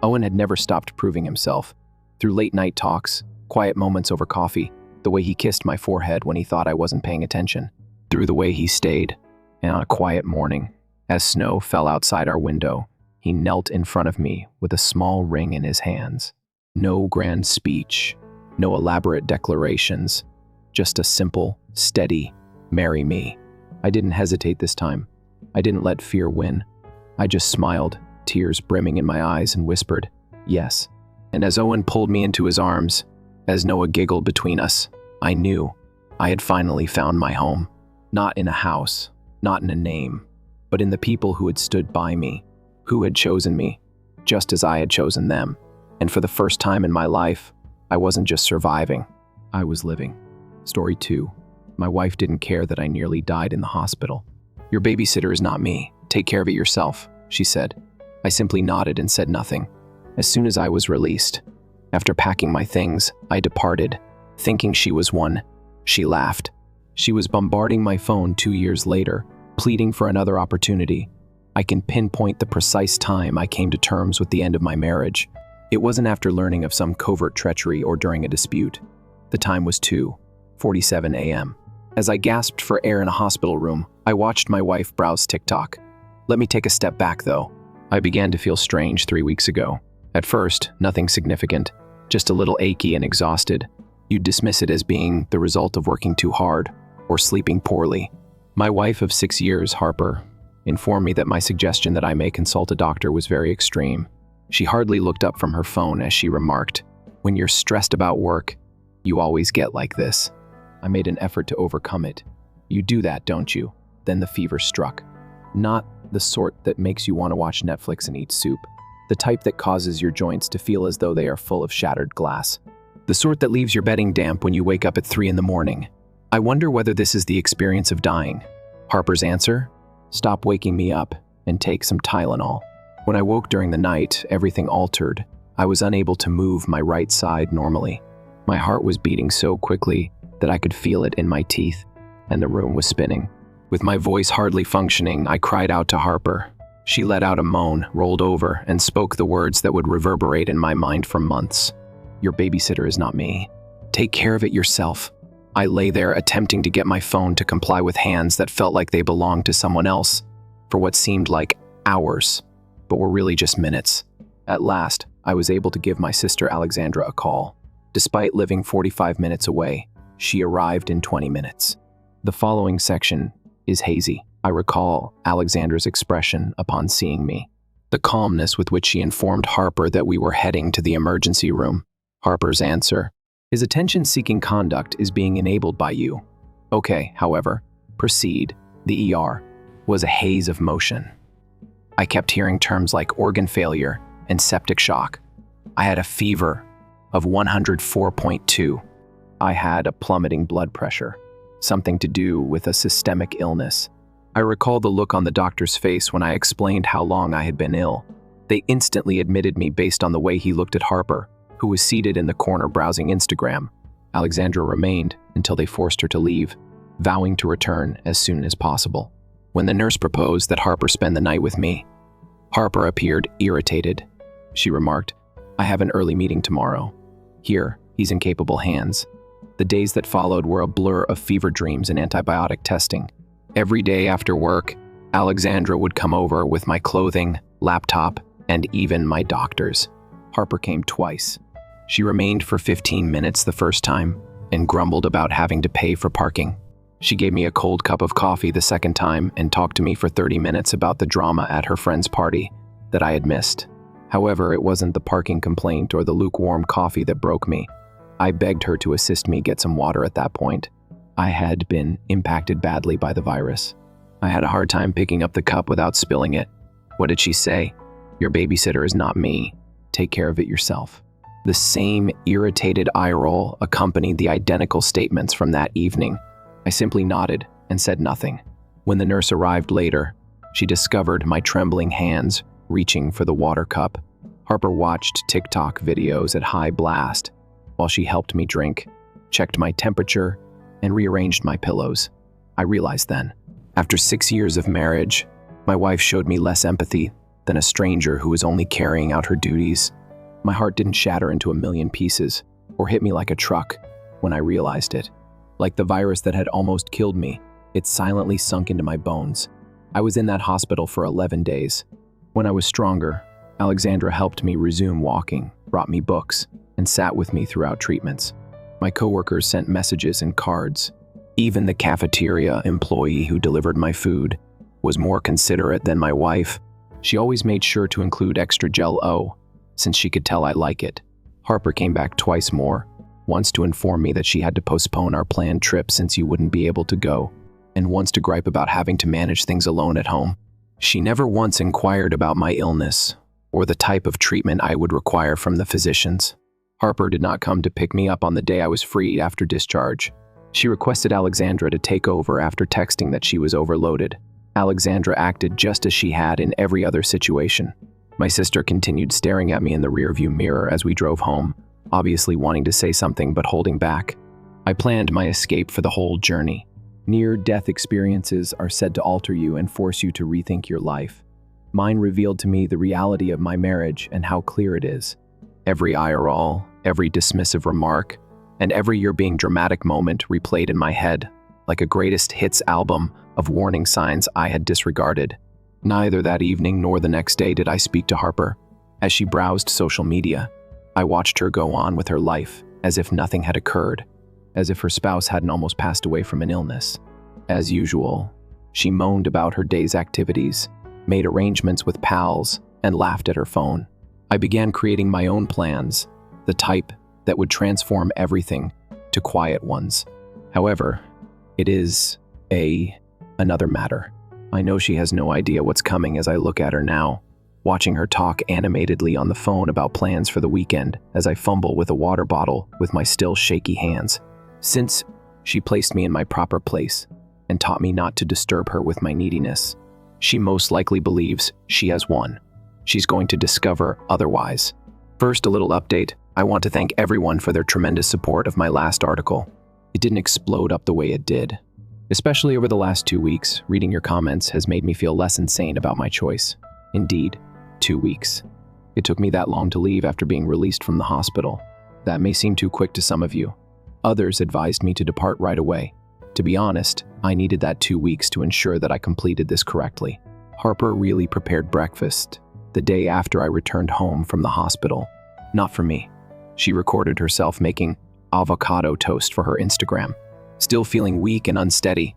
Owen had never stopped proving himself. Through late-night talks, quiet moments over coffee, the way he kissed my forehead when he thought I wasn't paying attention, through the way he stayed. And on a quiet morning, as snow fell outside our window, he knelt in front of me with a small ring in his hands. No grand speech, no elaborate declarations, just a simple, steady, "Marry me." I didn't hesitate this time. I didn't let fear win. I just smiled, tears brimming in my eyes, and whispered, "Yes." And as Owen pulled me into his arms, as Noah giggled between us, I knew I had finally found my home. Not in a house, not in a name, but in the people who had stood by me, who had chosen me, just as I had chosen them. And for the first time in my life, I wasn't just surviving, I was living. Story 2. My wife didn't care that I nearly died in the hospital. "Your babysitter is not me. Take care of it yourself," she said. I simply nodded and said nothing. As soon as I was released, after packing my things, I departed, thinking she was one. She laughed. She was bombarding my phone 2 years later, pleading for another opportunity. I can pinpoint the precise time I came to terms with the end of my marriage. It wasn't after learning of some covert treachery or during a dispute. The time was 2:47 a.m. As I gasped for air in a hospital room, I watched my wife browse TikTok. Let me take a step back, though. I began to feel strange 3 weeks ago. At first, nothing significant, just a little achy and exhausted. You'd dismiss it as being the result of working too hard or sleeping poorly. My wife of 6 years, Harper, informed me that my suggestion that I may consult a doctor was very extreme. She hardly looked up from her phone as she remarked, "When you're stressed about work, you always get like this." I made an effort to overcome it. "You do that, don't you?" Then the fever struck. Not the sort that makes you want to watch Netflix and eat soup. The type that causes your joints to feel as though they are full of shattered glass. The sort that leaves your bedding damp when you wake up at 3 in the morning. I wonder whether this is the experience of dying. Harper's answer? Stop waking me up and take some Tylenol. When I woke during the night, everything altered. I was unable to move my right side normally. My heart was beating so quickly that I could feel it in my teeth, and the room was spinning. With my voice hardly functioning, I cried out to Harper. She let out a moan, rolled over, and spoke the words that would reverberate in my mind for months. "Your babysitter is not me. Take care of it yourself." I lay there attempting to get my phone to comply with hands that felt like they belonged to someone else for what seemed like hours, but were really just minutes. At last, I was able to give my sister Alexandra a call. Despite living 45 minutes away, she arrived in 20 minutes. The following section is hazy. I recall Alexandra's expression upon seeing me. The calmness with which she informed Harper that we were heading to the emergency room. Harper's answer: "His attention-seeking conduct is being enabled by you." Okay, however, proceed. The ER was a haze of motion. I kept hearing terms like organ failure and septic shock. I had a fever of 104.2. I had a plummeting blood pressure, something to do with a systemic illness. I recall the look on the doctor's face when I explained how long I had been ill. They instantly admitted me based on the way he looked at Harper, who was seated in the corner browsing Instagram. Alexandra remained until they forced her to leave, vowing to return as soon as possible. When the nurse proposed that Harper spend the night with me, Harper appeared irritated. She remarked, "I have an early meeting tomorrow. Here, he's in capable hands." The days that followed were a blur of fever dreams and antibiotic testing. Every day after work, Alexandra would come over with my clothing, laptop, and even my doctor's. Harper came twice. She remained for 15 minutes the first time and grumbled about having to pay for parking. She gave me a cold cup of coffee the second time and talked to me for 30 minutes about the drama at her friend's party that I had missed. However, it wasn't the parking complaint or the lukewarm coffee that broke me. I begged her to assist me get some water at that point. I had been impacted badly by the virus. I had a hard time picking up the cup without spilling it. What did she say? "Your babysitter is not me. Take care of it yourself." The same irritated eye roll accompanied the identical statements from that evening. I simply nodded and said nothing. When the nurse arrived later, she discovered my trembling hands reaching for the water cup. Harper watched TikTok videos at high blast while she helped me drink, checked my temperature, and rearranged my pillows. I realized then, after 6 years of marriage, my wife showed me less empathy than a stranger who was only carrying out her duties. My heart didn't shatter into a million pieces or hit me like a truck when I realized it. Like the virus that had almost killed me, it silently sunk into my bones. I was in that hospital for 11 days. When I was stronger, Alexandra helped me resume walking, brought me books, and sat with me throughout treatments. My coworkers sent messages and cards. Even the cafeteria employee who delivered my food was more considerate than my wife. She always made sure to include extra Jell-O, since she could tell I like it. Harper came back twice more, once to inform me that she had to postpone our planned trip since you wouldn't be able to go, and once to gripe about having to manage things alone at home. She never once inquired about my illness or the type of treatment I would require from the physicians. Harper did not come to pick me up on the day I was freed after discharge. She requested Alexandra to take over after texting that she was overloaded. Alexandra acted just as she had in every other situation. My sister continued staring at me in the rearview mirror as we drove home, obviously wanting to say something but holding back. I planned my escape for the whole journey. Near-death experiences are said to alter you and force you to rethink your life. Mine revealed to me the reality of my marriage and how clear it is. Every eye roll, every dismissive remark, and every "you're being dramatic" moment replayed in my head, like a greatest hits album of warning signs I had disregarded. Neither that evening nor the next day did I speak to Harper. As she browsed social media, I watched her go on with her life as if nothing had occurred, as if her spouse hadn't almost passed away from an illness. As usual, she moaned about her day's activities, made arrangements with pals, and laughed at her phone. I began creating my own plans, the type that would transform everything to quiet ones. However, it is another matter. I know she has no idea what's coming as I look at her now, watching her talk animatedly on the phone about plans for the weekend as I fumble with a water bottle with my still shaky hands. Since she placed me in my proper place and taught me not to disturb her with my neediness, she most likely believes she has won. She's going to discover otherwise. First, a little update. I want to thank everyone for their tremendous support of my last article. It didn't explode up the way it did. Especially over the last 2 weeks, reading your comments has made me feel less insane about my choice. Indeed, 2 weeks. It took me that long to leave after being released from the hospital. That may seem too quick to some of you. Others advised me to depart right away. To be honest, I needed that 2 weeks to ensure that I completed this correctly. Harper really prepared breakfast the day after I returned home from the hospital. Not for me. She recorded herself making avocado toast for her Instagram. Still feeling weak and unsteady,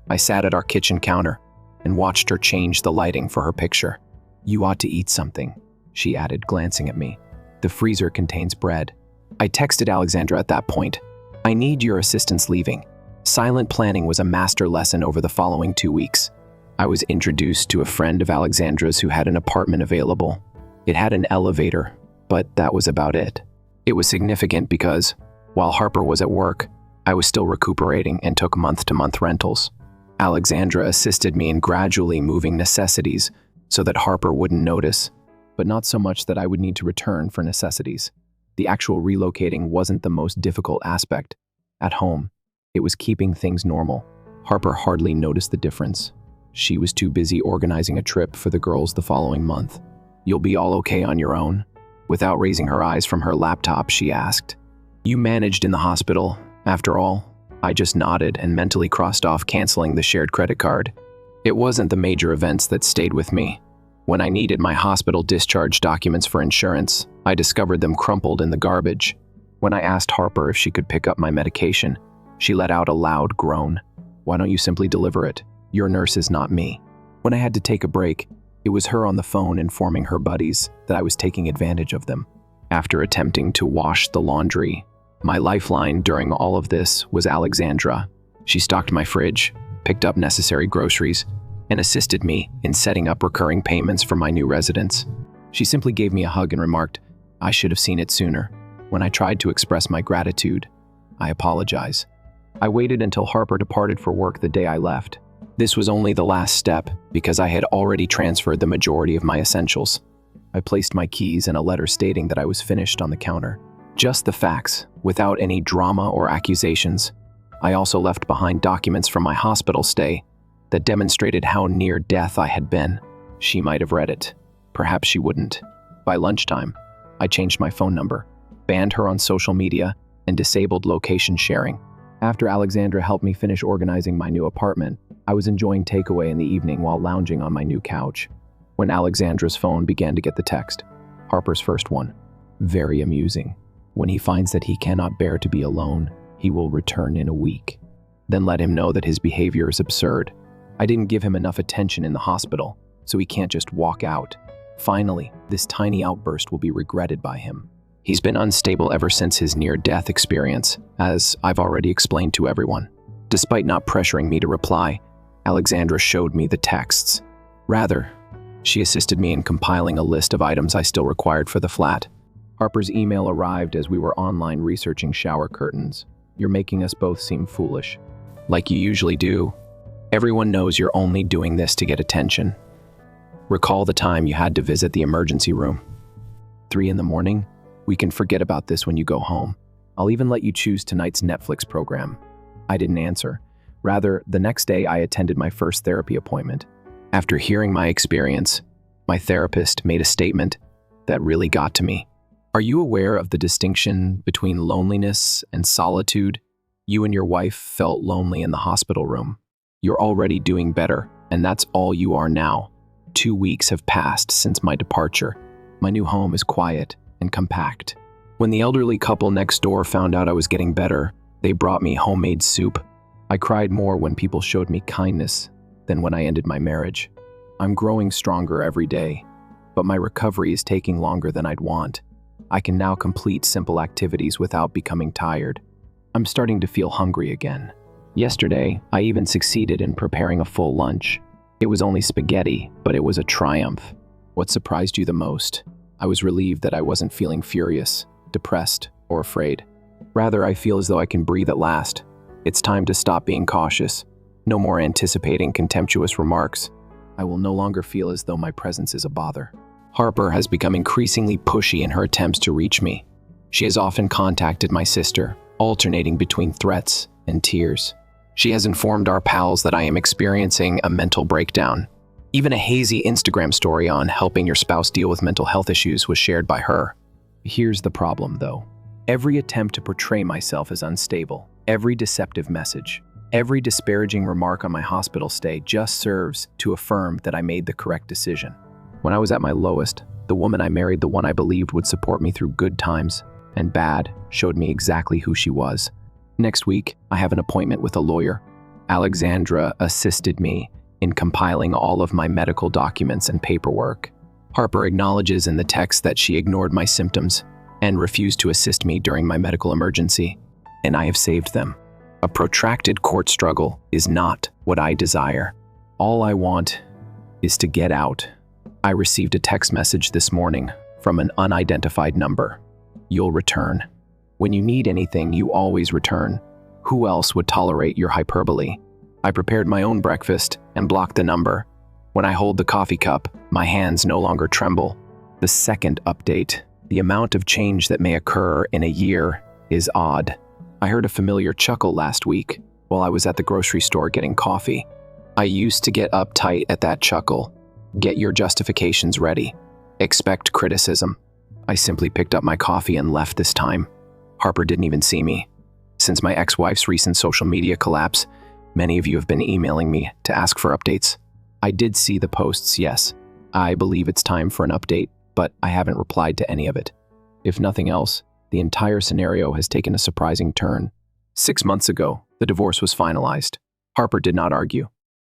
I sat at our kitchen counter and watched her change the lighting for her picture. "You ought to eat something," she added, glancing at me. "The freezer contains bread." I texted Alexandra at that point. "I need your assistance leaving." Silent planning was a master lesson over the following 2 weeks. I was introduced to a friend of Alexandra's who had an apartment available. It had an elevator, but that was about it. It was significant because, while Harper was at work, I was still recuperating and took month-to-month rentals. Alexandra assisted me in gradually moving necessities so that Harper wouldn't notice, but not so much that I would need to return for necessities. The actual relocating wasn't the most difficult aspect. At home, it was keeping things normal. Harper hardly noticed the difference. She was too busy organizing a trip for the girls the following month. "You'll be all okay on your own?" Without raising her eyes from her laptop, she asked. "You managed in the hospital, after all." I just nodded and mentally crossed off canceling the shared credit card. It wasn't the major events that stayed with me. When I needed my hospital discharge documents for insurance, I discovered them crumpled in the garbage. When I asked Harper if she could pick up my medication, she let out a loud groan. "Why don't you simply deliver it? Your nurse is not me." When I had to take a break, it was her on the phone informing her buddies that I was taking advantage of them. After attempting to wash the laundry, my lifeline during all of this was Alexandra. She stocked my fridge, picked up necessary groceries, and assisted me in setting up recurring payments for my new residence. She simply gave me a hug and remarked, "I should have seen it sooner." When I tried to express my gratitude, "I apologize." I waited until Harper departed for work the day I left. This was only the last step because I had already transferred the majority of my essentials. I placed my keys and a letter stating that I was finished on the counter. Just the facts, without any drama or accusations. I also left behind documents from my hospital stay that demonstrated how near death I had been. She might have read it. Perhaps she wouldn't. By lunchtime, I changed my phone number, banned her on social media, and disabled location sharing. After Alexandra helped me finish organizing my new apartment, I was enjoying takeaway in the evening while lounging on my new couch, when Alexandra's phone began to get the text. Harper's first one. Very amusing. "When he finds that he cannot bear to be alone, he will return in a week. Then let him know that his behavior is absurd. I didn't give him enough attention in the hospital, so he can't just walk out. Finally, this tiny outburst will be regretted by him. He's been unstable ever since his near-death experience, as I've already explained to everyone." Despite not pressuring me to reply, Alexandra showed me the texts. Rather, she assisted me in compiling a list of items I still required for the flat. Harper's email arrived as we were online researching shower curtains. "You're making us both seem foolish." "Like you usually do. Everyone knows you're only doing this to get attention. Recall the time you had to visit the emergency room. 3 in the morning? We can forget about this when you go home. I'll even let you choose tonight's Netflix program." I didn't answer. Rather, the next day I attended my first therapy appointment. After hearing my experience, my therapist made a statement that really got to me. "Are you aware of the distinction between loneliness and solitude? You and your wife felt lonely in the hospital room. You're already doing better, and that's all you are now. 2 weeks have passed since my departure. My new home is quiet and compact. When the elderly couple next door found out I was getting better, they brought me homemade soup. I cried more when people showed me kindness than when I ended my marriage. I'm growing stronger every day, but my recovery is taking longer than I'd want. I can now complete simple activities without becoming tired. I'm starting to feel hungry again. Yesterday, I even succeeded in preparing a full lunch. It was only spaghetti, but it was a triumph. What surprised you the most? I was relieved that I wasn't feeling furious, depressed, or afraid. Rather, I feel as though I can breathe at last. It's time to stop being cautious. No more anticipating contemptuous remarks. I will no longer feel as though my presence is a bother. Harper has become increasingly pushy in her attempts to reach me. She has often contacted my sister, alternating between threats and tears. She has informed our pals that I am experiencing a mental breakdown. Even a hazy Instagram story on helping your spouse deal with mental health issues was shared by her. Here's the problem, though. Every attempt to portray myself as unstable, every deceptive message, every disparaging remark on my hospital stay just serves to affirm that I made the correct decision. When I was at my lowest, the woman I married, the one I believed would support me through good times and bad, showed me exactly who she was. Next week, I have an appointment with a lawyer. Alexandra assisted me in compiling all of my medical documents and paperwork. Harper acknowledges in the text that she ignored my symptoms and refused to assist me during my medical emergency, and I have saved them. A protracted court struggle is not what I desire. All I want is to get out. I received a text message this morning from an unidentified number. You'll return. When you need anything, you always return. Who else would tolerate your hyperbole? I prepared my own breakfast and blocked the number. When I hold the coffee cup, my hands no longer tremble. The second update, the amount of change that may occur in a year, is odd. I heard a familiar chuckle last week while I was at the grocery store getting coffee. I used to get uptight at that chuckle. Get your justifications ready. Expect criticism. I simply picked up my coffee and left this time. Harper didn't even see me. Since my ex-wife's recent social media collapse, many of you have been emailing me to ask for updates. I did see the posts, yes. I believe it's time for an update, but I haven't replied to any of it. If nothing else, the entire scenario has taken a surprising turn. 6 months ago, the divorce was finalized. Harper did not argue.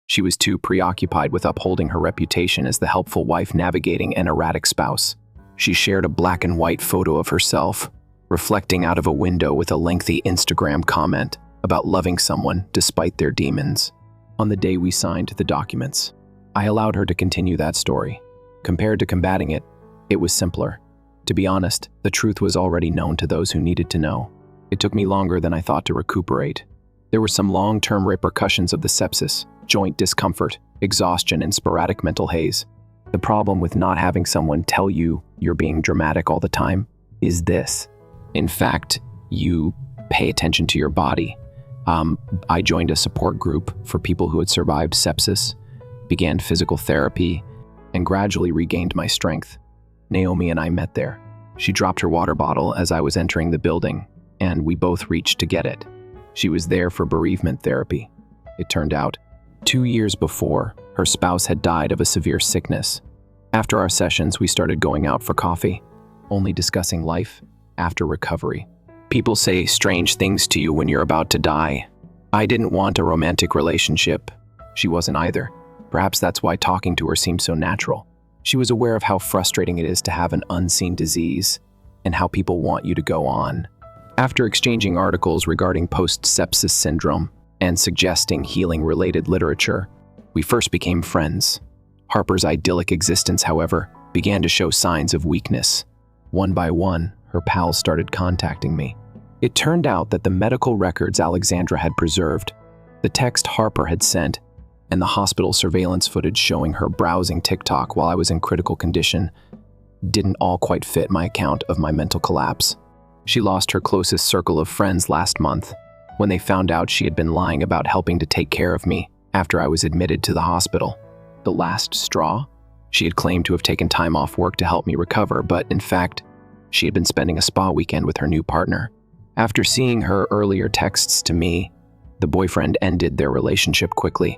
She was too preoccupied with upholding her reputation as the helpful wife navigating an erratic spouse. She shared a black and white photo of herself, reflecting out of a window with a lengthy Instagram comment about loving someone despite their demons. On the day we signed the documents, I allowed her to continue that story. Compared to combating it, it was simpler. To be honest, the truth was already known to those who needed to know. It took me longer than I thought to recuperate. There were some long-term repercussions of the sepsis, joint discomfort, exhaustion, and sporadic mental haze. The problem with not having someone tell you you're being dramatic all the time is this. In fact, you pay attention to your body. I joined a support group for people who had survived sepsis, began physical therapy, and gradually regained my strength. Naomi and I met there. She dropped her water bottle as I was entering the building, and we both reached to get it. She was there for bereavement therapy. It turned out, 2 years before, her spouse had died of a severe sickness. After our sessions, we started going out for coffee, only discussing life after recovery. People say strange things to you when you're about to die. I didn't want a romantic relationship. She wasn't either. Perhaps that's why talking to her seemed so natural. She was aware of how frustrating it is to have an unseen disease and how people want you to go on. After exchanging articles regarding post-sepsis syndrome and suggesting healing-related literature, we first became friends. Harper's idyllic existence, however, began to show signs of weakness. One by one, her pals started contacting me. It turned out that the medical records Alexandra had preserved, the text Harper had sent, and the hospital surveillance footage showing her browsing TikTok while I was in critical condition didn't all quite fit my account of my mental collapse. She lost her closest circle of friends last month when they found out she had been lying about helping to take care of me after I was admitted to the hospital. The last straw? She had claimed to have taken time off work to help me recover, but in fact, she had been spending a spa weekend with her new partner. After seeing her earlier texts to me, the boyfriend ended their relationship quickly.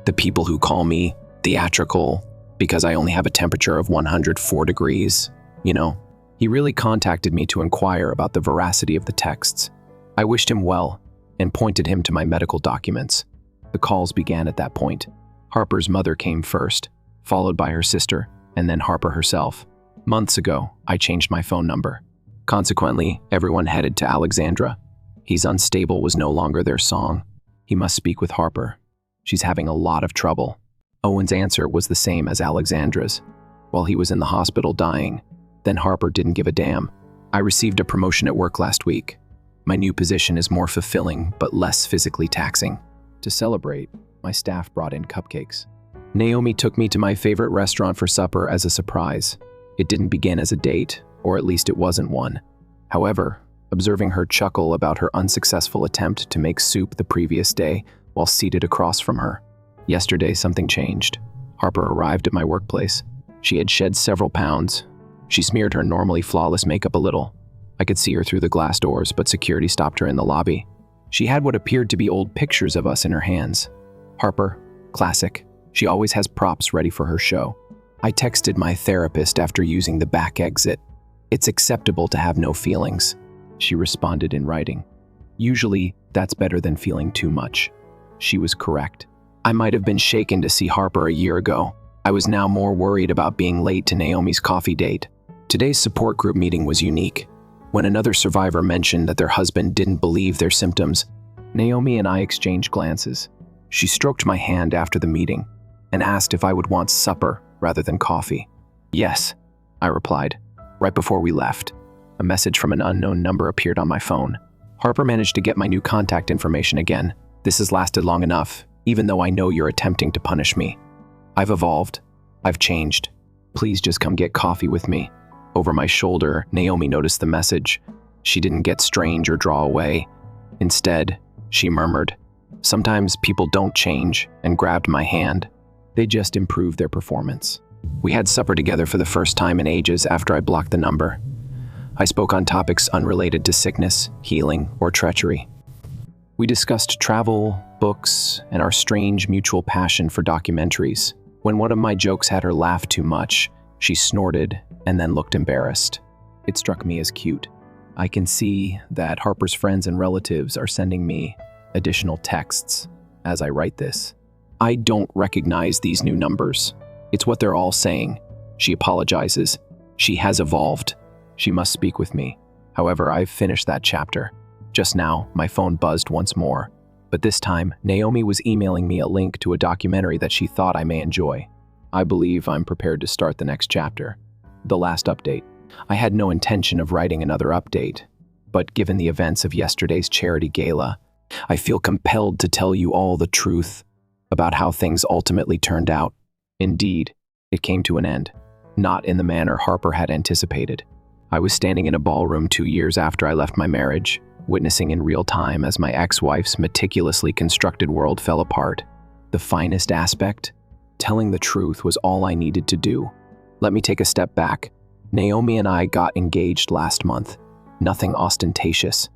The people who call me theatrical because I only have a temperature of 104 degrees, you know. He really contacted me to inquire about the veracity of the texts. I wished him well and pointed him to my medical documents. The calls began at that point. Harper's mother came first, followed by her sister, and then Harper herself. Months ago, I changed my phone number. Consequently, everyone headed to Alexandra. "He's unstable" was no longer their song. He must speak with Harper. She's having a lot of trouble. Owen's answer was the same as Alexandra's. While he was in the hospital dying, then Harper didn't give a damn. I received a promotion at work last week. My new position is more fulfilling, but less physically taxing. To celebrate, my staff brought in cupcakes. Naomi took me to my favorite restaurant for supper as a surprise. It didn't begin as a date, or at least it wasn't one. However, observing her chuckle about her unsuccessful attempt to make soup the previous day while seated across from her. Yesterday, something changed. Harper arrived at my workplace. She had shed several pounds. She smeared her normally flawless makeup a little. I could see her through the glass doors, but security stopped her in the lobby. She had what appeared to be old pictures of us in her hands. Harper, classic. She always has props ready for her show. I texted my therapist after using the back exit. "It's acceptable to have no feelings," she responded in writing. "Usually, that's better than feeling too much." She was correct. I might have been shaken to see Harper a year ago. I was now more worried about being late to Naomi's coffee date. Today's support group meeting was unique. When another survivor mentioned that their husband didn't believe their symptoms, Naomi and I exchanged glances. She stroked my hand after the meeting and asked if I would want supper rather than coffee. "Yes," I replied. Right before we left, a message from an unknown number appeared on my phone. "Harper managed to get my new contact information again. This has lasted long enough, even though I know you're attempting to punish me. I've evolved. I've changed. Please just come get coffee with me." Over my shoulder, Naomi noticed the message. She didn't get strange or draw away. Instead, she murmured, "Sometimes people don't change," and grabbed my hand. They just improve their performance. We had supper together for the first time in ages after I blocked the number. I spoke on topics unrelated to sickness, healing, or treachery. We discussed travel, books, and our strange mutual passion for documentaries. When one of my jokes had her laugh too much, she snorted and then looked embarrassed. It struck me as cute. I can see that Harper's friends and relatives are sending me additional texts as I write this. I don't recognize these new numbers. It's what they're all saying. She apologizes. She has evolved. She must speak with me. However, I've finished that chapter. Just now, my phone buzzed once more. But this time, Naomi was emailing me a link to a documentary that she thought I may enjoy. I believe I'm prepared to start the next chapter. The last update. I had no intention of writing another update, but given the events of yesterday's charity gala, I feel compelled to tell you all the truth about how things ultimately turned out. Indeed, it came to an end, not in the manner Harper had anticipated. I was standing in a ballroom 2 years after I left my marriage, witnessing in real time as my ex-wife's meticulously constructed world fell apart. The finest aspect? Telling the truth was all I needed to do. Let me take a step back. Naomi and I got engaged last month. Nothing ostentatious.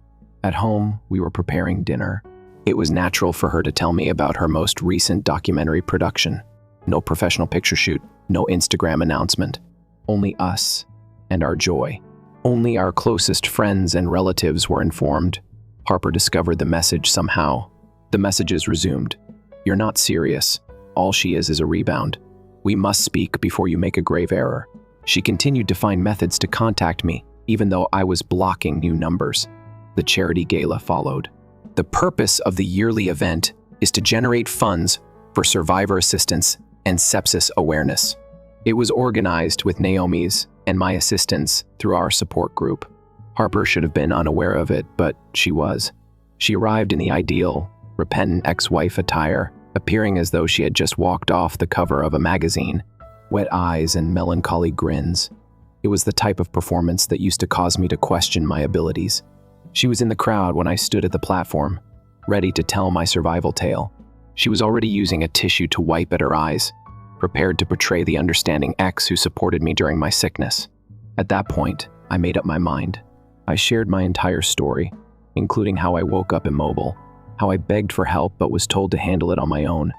At home, we were preparing dinner. It was natural for her to tell me about her most recent documentary production. No professional picture shoot, no Instagram announcement. Only us and our joy. Only our closest friends and relatives were informed. Harper discovered the message somehow. The messages resumed. "You're not serious. All she is a rebound. We must speak before you make a grave error." She continued to find methods to contact me, even though I was blocking new numbers. The charity gala followed. The purpose of the yearly event is to generate funds for survivor assistance and sepsis awareness. It was organized with Naomi's and my assistance through our support group. Harper should have been unaware of it, but she was. She arrived in the ideal, repentant ex-wife attire, appearing as though she had just walked off the cover of a magazine, wet eyes and melancholy grins. It was the type of performance that used to cause me to question my abilities. She was in the crowd when I stood at the platform, ready to tell my survival tale. She was already using a tissue to wipe at her eyes, prepared to portray the understanding ex who supported me during my sickness. At that point, I made up my mind. I shared my entire story, including how I woke up immobile, how I begged for help but was told to handle it on my own,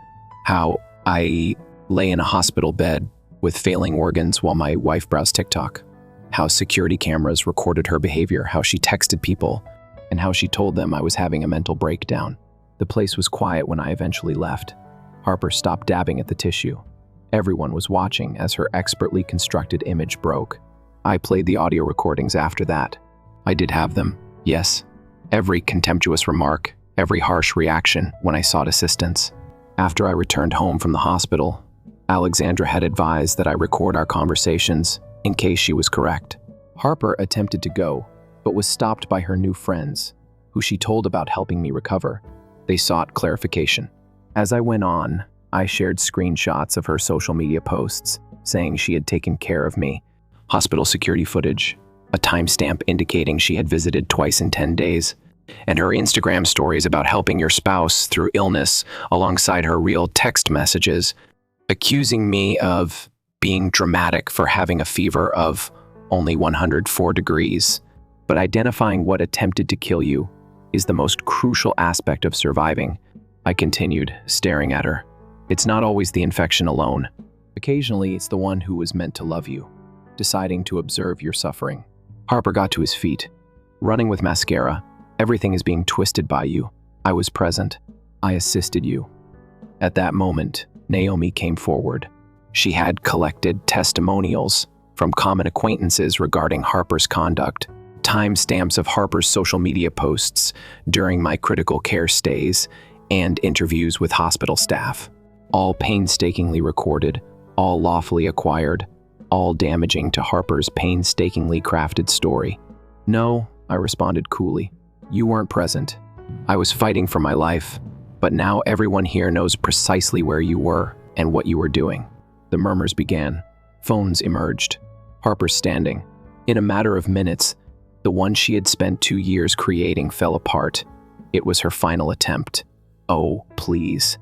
how I lay in a hospital bed with failing organs while my wife browsed TikTok. How security cameras recorded her behavior, how she texted people, and how she told them I was having a mental breakdown. The place was quiet when I eventually left. Harper stopped dabbing at the tissue. Everyone was watching as her expertly constructed image broke. I played the audio recordings after that. I did have them, yes. Every contemptuous remark, every harsh reaction when I sought assistance. After I returned home from the hospital, Alexandra had advised that I record our conversations in case she was correct. Harper attempted to go, but was stopped by her new friends, who she told about helping me recover. They sought clarification. As I went on, I shared screenshots of her social media posts saying she had taken care of me, hospital security footage, a timestamp indicating she had visited twice in 10 days, and her Instagram stories about helping your spouse through illness alongside her real text messages, accusing me of being dramatic for having a fever of only 104 degrees. But identifying what attempted to kill you is the most crucial aspect of surviving, I continued, staring at her. It's not always the infection alone. Occasionally, it's the one who was meant to love you, deciding to observe your suffering. Harper got to his feet, running with mascara. Everything is being twisted by you. I was present. I assisted you. At that moment, Naomi came forward. She had collected testimonials from common acquaintances regarding Harper's conduct, timestamps of Harper's social media posts during my critical care stays, and interviews with hospital staff. All painstakingly recorded, all lawfully acquired, all damaging to Harper's painstakingly crafted story. No, I responded coolly. You weren't present. I was fighting for my life, but now everyone here knows precisely where you were and what you were doing. The murmurs began. Phones emerged. Harper standing. In a matter of minutes, the one she had spent 2 years creating fell apart. It was her final attempt. Oh, please.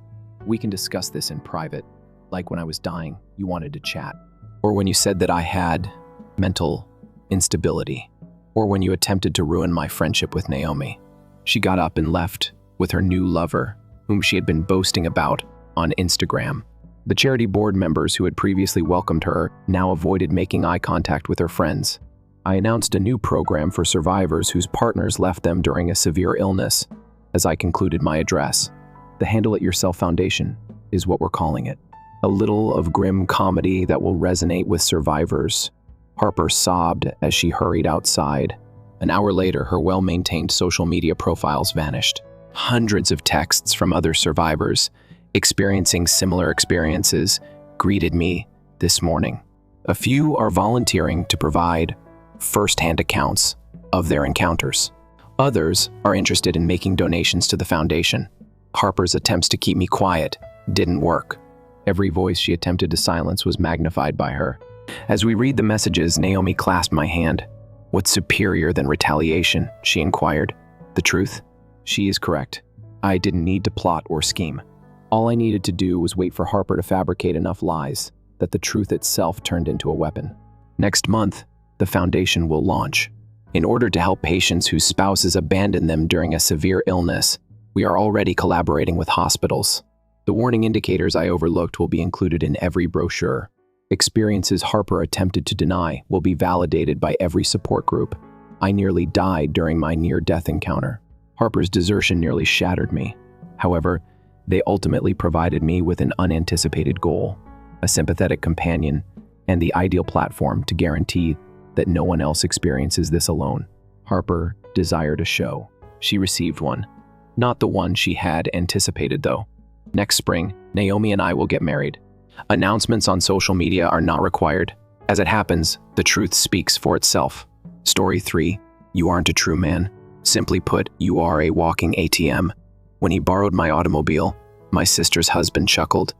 We can discuss this in private, like when I was dying, you wanted to chat. Or when you said that I had mental instability. Or when you attempted to ruin my friendship with Naomi. She got up and left with her new lover, whom she had been boasting about on Instagram. The charity board members who had previously welcomed her now avoided making eye contact with her friends. I announced a new program for survivors whose partners left them during a severe illness. As I concluded my address, the Handle It Yourself Foundation is what we're calling it. A little of grim comedy that will resonate with survivors. Harper sobbed as she hurried outside. An hour later, her well-maintained social media profiles vanished. Hundreds of texts from other survivors experiencing similar experiences greeted me this morning. A few are volunteering to provide first-hand accounts of their encounters. Others are interested in making donations to the foundation. Harper's attempts to keep me quiet didn't work. Every voice she attempted to silence was magnified by her. As we read the messages, Naomi clasped my hand. What's superior than retaliation? She inquired. The truth? She is correct. I didn't need to plot or scheme. All I needed to do was wait for Harper to fabricate enough lies that the truth itself turned into a weapon. Next month, the foundation will launch. In order to help patients whose spouses abandon them during a severe illness, we are already collaborating with hospitals. The warning indicators I overlooked will be included in every brochure. Experiences Harper attempted to deny will be validated by every support group. I nearly died during my near-death encounter. Harper's desertion nearly shattered me. However, they ultimately provided me with an unanticipated goal, a sympathetic companion, and the ideal platform to guarantee that no one else experiences this alone. Harper desired a show. She received one. Not the one she had anticipated, though. Next spring, Naomi and I will get married. Announcements on social media are not required. As it happens, the truth speaks for itself. Story 3. You aren't a true man. Simply put, you are a walking ATM. When he borrowed my automobile, my sister's husband chuckled.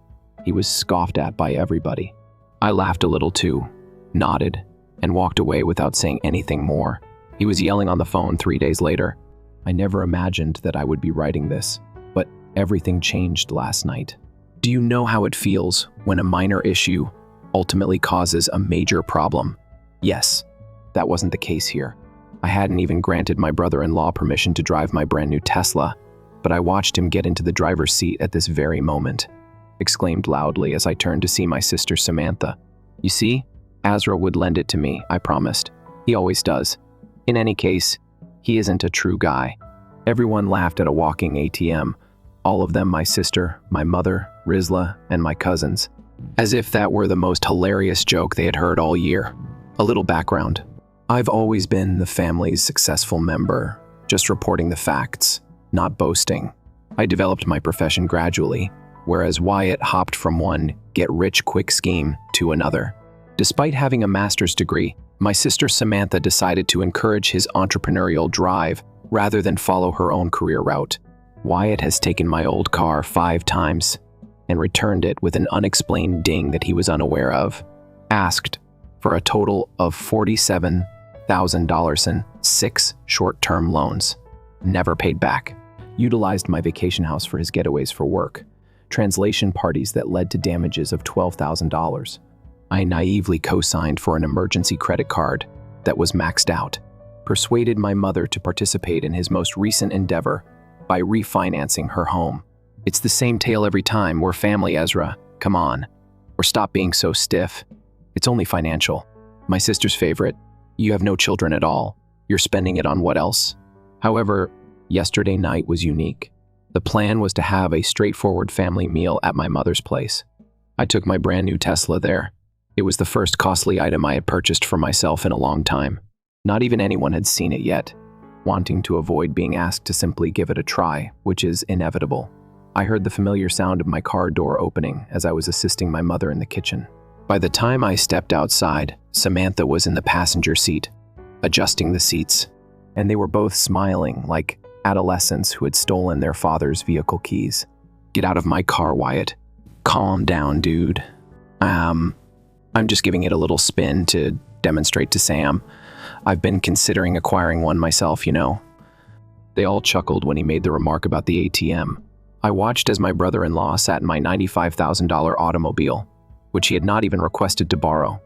He was scoffed at by everybody. I laughed a little too, nodded, and walked away without saying anything more. He was yelling on the phone 3 days later. I never imagined that I would be writing this, but everything changed last night. Do you know how it feels when a minor issue ultimately causes a major problem? Yes, that wasn't the case here. I hadn't even granted my brother-in-law permission to drive my brand new Tesla, but I watched him get into the driver's seat at this very moment. Exclaimed loudly as I turned to see my sister Samantha. You see, Azra would lend it to me, I promised. He always does. In any case, he isn't a true guy. Everyone laughed at a walking ATM. All of them my sister, my mother, Rizla, and my cousins. As if that were the most hilarious joke they had heard all year. A little background. I've always been the family's successful member, just reporting the facts, not boasting. I developed my profession gradually, whereas Wyatt hopped from one get-rich-quick scheme to another. Despite having a master's degree, my sister Samantha decided to encourage his entrepreneurial drive rather than follow her own career route. Wyatt has taken my old car 5 times and returned it with an unexplained ding that he was unaware of. Asked for a total of $47,000 in 6 short-term loans. Never paid back. Utilized my vacation house for his getaways for work. Translation parties that led to damages of $12,000. I naively co-signed for an emergency credit card that was maxed out. Persuaded my mother to participate in his most recent endeavor by refinancing her home. It's the same tale every time. We're family, Ezra. Come on. Or stop being so stiff. It's only financial. My sister's favorite. You have no children at all. You're spending it on what else? However, yesterday night was unique. The plan was to have a straightforward family meal at my mother's place. I took my brand new Tesla there. It was the first costly item I had purchased for myself in a long time. Not even anyone had seen it yet, wanting to avoid being asked to simply give it a try, which is inevitable. I heard the familiar sound of my car door opening as I was assisting my mother in the kitchen. By the time I stepped outside, Samantha was in the passenger seat, adjusting the seats, and they were both smiling like adolescents who had stolen their father's vehicle keys. Get out of my car, Wyatt. Calm down, dude. I'm just giving it a little spin to demonstrate to Sam. I've been considering acquiring one myself, you know. They all chuckled when he made the remark about the ATM. I watched as my brother-in-law sat in my $95,000 automobile, which he had not even requested to borrow.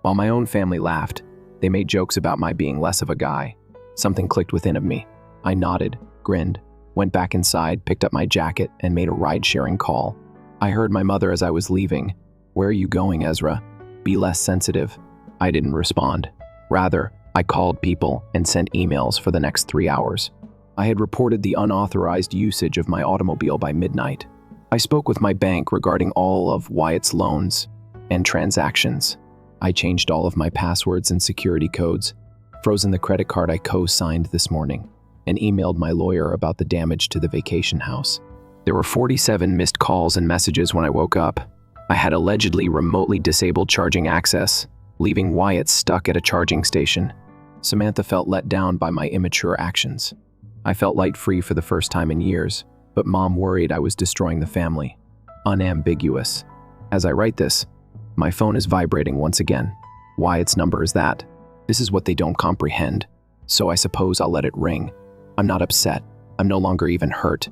While my own family laughed, they made jokes about my being less of a guy. Something clicked within of me. I nodded, grinned, went back inside, picked up my jacket, and made a ride-sharing call. I heard my mother as I was leaving. "Where are you going, Ezra? Be less sensitive." I didn't respond. Rather, I called people and sent emails for the next 3 hours. I had reported the unauthorized usage of my automobile by midnight. I spoke with my bank regarding all of Wyatt's loans and transactions. I changed all of my passwords and security codes, frozen the credit card I co-signed this morning, and emailed my lawyer about the damage to the vacation house. There were 47 missed calls and messages when I woke up. I had allegedly remotely disabled charging access, leaving Wyatt stuck at a charging station. Samantha felt let down by my immature actions. I felt light-free for the first time in years, but Mom worried I was destroying the family. Unambiguous. As I write this, my phone is vibrating once again. Wyatt's number is that. This is what they don't comprehend, so I suppose I'll let it ring. I'm not upset. I'm no longer even hurt.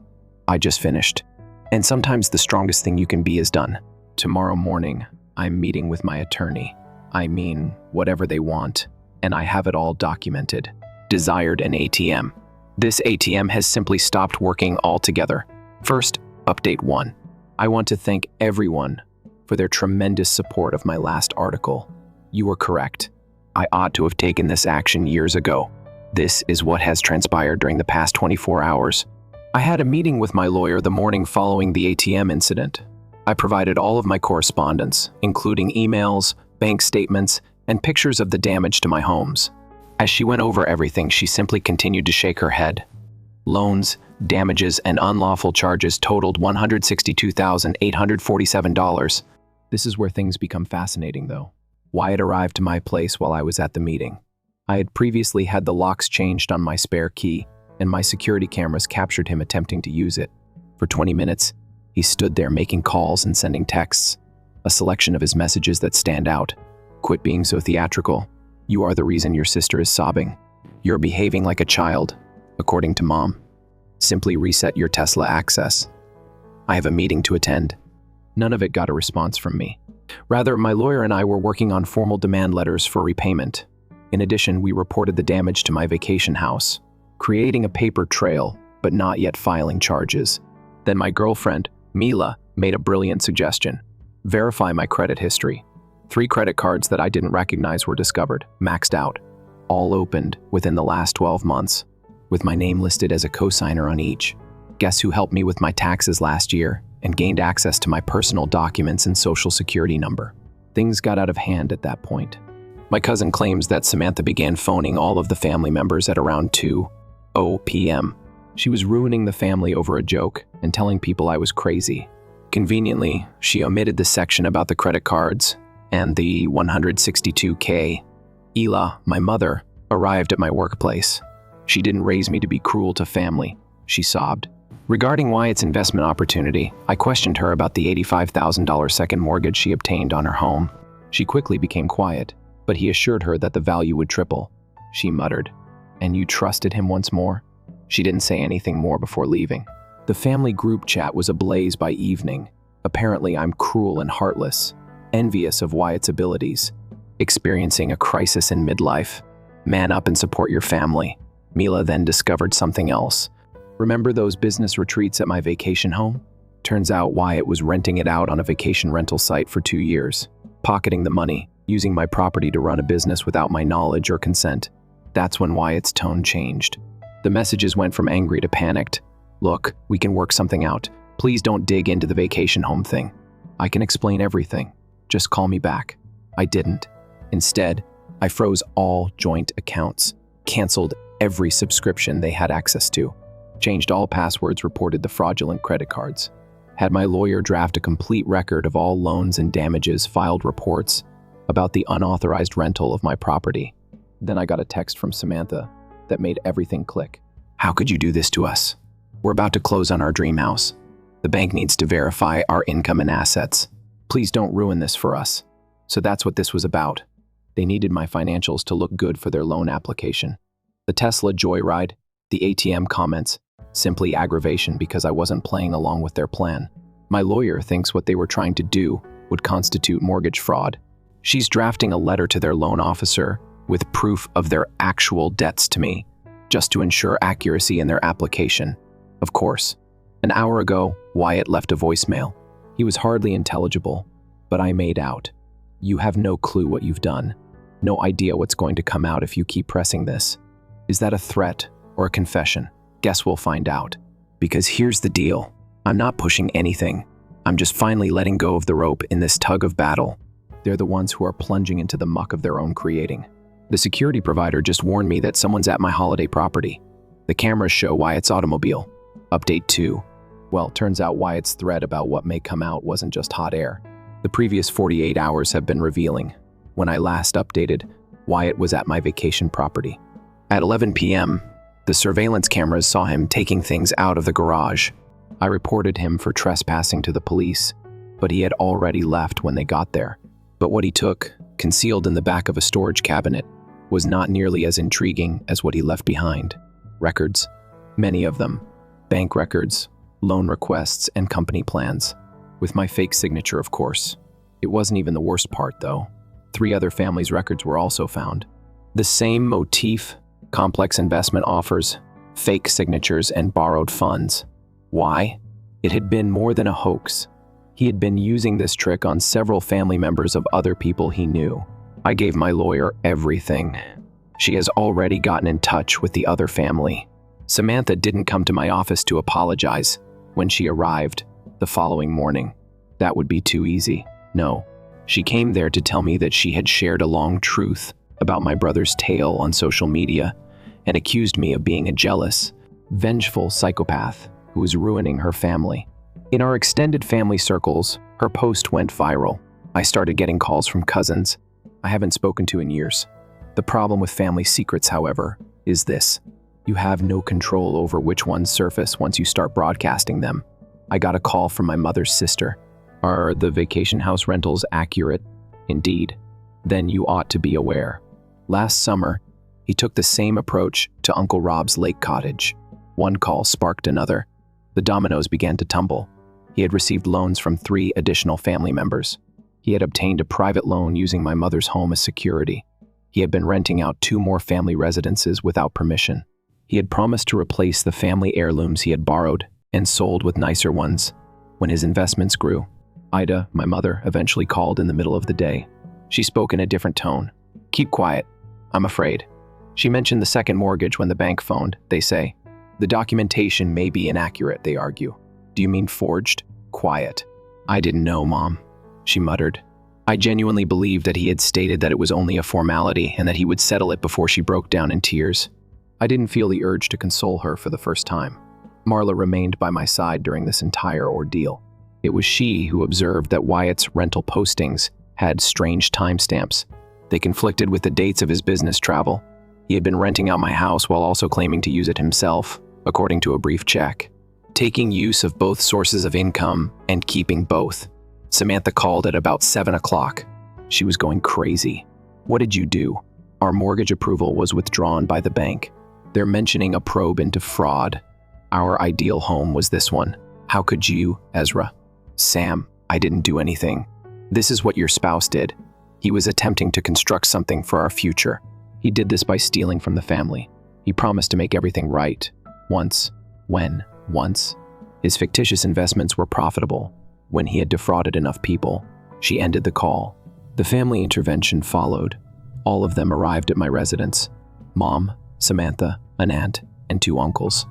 I just finished. And sometimes the strongest thing you can be is done. Tomorrow morning, I'm meeting with my attorney. I mean, whatever they want, and I have it all documented. Desired an ATM. This ATM has simply stopped working altogether. First, update 1. I want to thank everyone for their tremendous support of my last article. You were correct. I ought to have taken this action years ago. This is what has transpired during the past 24 hours. I had a meeting with my lawyer the morning following the ATM incident. I provided all of my correspondence, including emails, bank statements, and pictures of the damage to my homes. As she went over everything, she simply continued to shake her head. Loans, damages, and unlawful charges totaled $162,847. This is where things become fascinating, though. Wyatt arrived to my place while I was at the meeting. I had previously had the locks changed on my spare key, and my security cameras captured him attempting to use it. For 20 minutes, he stood there making calls and sending texts, a selection of his messages that stand out. "Quit being so theatrical. You are the reason your sister is sobbing. You're behaving like a child, according to Mom. Simply reset your Tesla access. I have a meeting to attend." None of it got a response from me. Rather, my lawyer and I were working on formal demand letters for repayment. In addition, we reported the damage to my vacation house, creating a paper trail, but not yet filing charges. Then my girlfriend, Mila, made a brilliant suggestion. Verify my credit history. 3 credit cards that I didn't recognize were discovered, maxed out, all opened within the last 12 months, with my name listed as a co-signer on each. Guess who helped me with my taxes last year and gained access to my personal documents and social security number? Things got out of hand at that point. My cousin claims that Samantha began phoning all of the family members at around 2:00 p.m. She was ruining the family over a joke and telling people I was crazy. Conveniently, she omitted the section about the credit cards and the $162K. Ela, my mother, arrived at my workplace. She didn't raise me to be cruel to family, she sobbed. Regarding Wyatt's investment opportunity, I questioned her about the $85,000 second mortgage she obtained on her home. She quickly became quiet, but he assured her that the value would triple. She muttered, "And you trusted him once more?" She didn't say anything more before leaving. The family group chat was ablaze by evening. Apparently, I'm cruel and heartless, envious of Wyatt's abilities, experiencing a crisis in midlife. Man up and support your family. Mila then discovered something else. Remember those business retreats at my vacation home? Turns out Wyatt was renting it out on a vacation rental site for 2 years, pocketing the money, using my property to run a business without my knowledge or consent. That's when Wyatt's tone changed. The messages went from angry to panicked. "Look, we can work something out. Please don't dig into the vacation home thing. I can explain everything. Just call me back." I didn't. Instead, I froze all joint accounts, canceled every subscription they had access to, changed all passwords, reported the fraudulent credit cards, had my lawyer draft a complete record of all loans and damages, filed reports about the unauthorized rental of my property. Then I got a text from Samantha that made everything click. "How could you do this to us? We're about to close on our dream house. The bank needs to verify our income and assets. Please don't ruin this for us." So that's what this was about. They needed my financials to look good for their loan application. The Tesla joyride, the ATM comments, simply aggravation because I wasn't playing along with their plan. My lawyer thinks what they were trying to do would constitute mortgage fraud. She's drafting a letter to their loan officer with proof of their actual debts to me, just to ensure accuracy in their application. Of course, an hour ago, Wyatt left a voicemail. He was hardly intelligible, but I made out. "You have no clue what you've done. No idea what's going to come out if you keep pressing this." Is that a threat or a confession? Guess we'll find out. Because here's the deal. I'm not pushing anything. I'm just finally letting go of the rope in this tug of battle. They're the ones who are plunging into the muck of their own creating. The security provider just warned me that someone's at my holiday property. The cameras show Wyatt's automobile. Update 2. Well, turns out Wyatt's threat about what may come out wasn't just hot air. The previous 48 hours have been revealing. When I last updated, Wyatt was at my vacation property. At 11 p.m., the surveillance cameras saw him taking things out of the garage. I reported him for trespassing to the police, but he had already left when they got there. But what he took, concealed in the back of a storage cabinet, was not nearly as intriguing as what he left behind. Records, many of them. Bank records, loan requests, and company plans. With my fake signature, of course. It wasn't even the worst part, though. 3 other families' records were also found. The same motif, complex investment offers, fake signatures, and borrowed funds. Why? It had been more than a hoax. He had been using this trick on several family members of other people he knew. I gave my lawyer everything. She has already gotten in touch with the other family. Samantha didn't come to my office to apologize when she arrived the following morning. That would be too easy. No. She came there to tell me that she had shared a long truth about my brother's tale on social media and accused me of being a jealous, vengeful psychopath who was ruining her family. In our extended family circles, her post went viral. I started getting calls from cousins I haven't spoken to in years. The problem with family secrets, however, is this. You have no control over which ones surface once you start broadcasting them. I got a call from my mother's sister. "Are the vacation house rentals accurate?" "Indeed." "Then you ought to be aware. Last summer, he took the same approach to Uncle Rob's lake cottage. One call sparked another. The dominoes began to tumble. He had received loans from 3 additional family members. He had obtained a private loan using my mother's home as security. He had been renting out 2 more family residences without permission. He had promised to replace the family heirlooms he had borrowed and sold with nicer ones. When his investments grew, Aita, my mother, eventually called in the middle of the day. She spoke in a different tone. Keep quiet. I'm afraid. She mentioned the second mortgage when the bank phoned, they say. The documentation may be inaccurate, they argue. Do you mean forged? Quiet. I didn't know, Mom, she muttered. I genuinely believed that he had stated that it was only a formality and that he would settle it before she broke down in tears. I didn't feel the urge to console her for the first time. Marla remained by my side during this entire ordeal. It was she who observed that Wyatt's rental postings had strange timestamps. They conflicted with the dates of his business travel. He had been renting out my house while also claiming to use it himself, according to a brief check. Taking use of both sources of income and keeping both. Samantha called at about 7 o'clock. She was going crazy. What did you do? Our mortgage approval was withdrawn by the bank. They're mentioning a probe into fraud. Our ideal home was this one. How could you, Ezra? Sam, I didn't do anything. This is what your spouse did. He was attempting to construct something for our future. He did this by stealing from the family. He promised to make everything right. Once. His fictitious investments were profitable. When he had defrauded enough people, she ended the call. The family intervention followed. All of them arrived at my residence. Mom, Samantha, an aunt, and 2 uncles.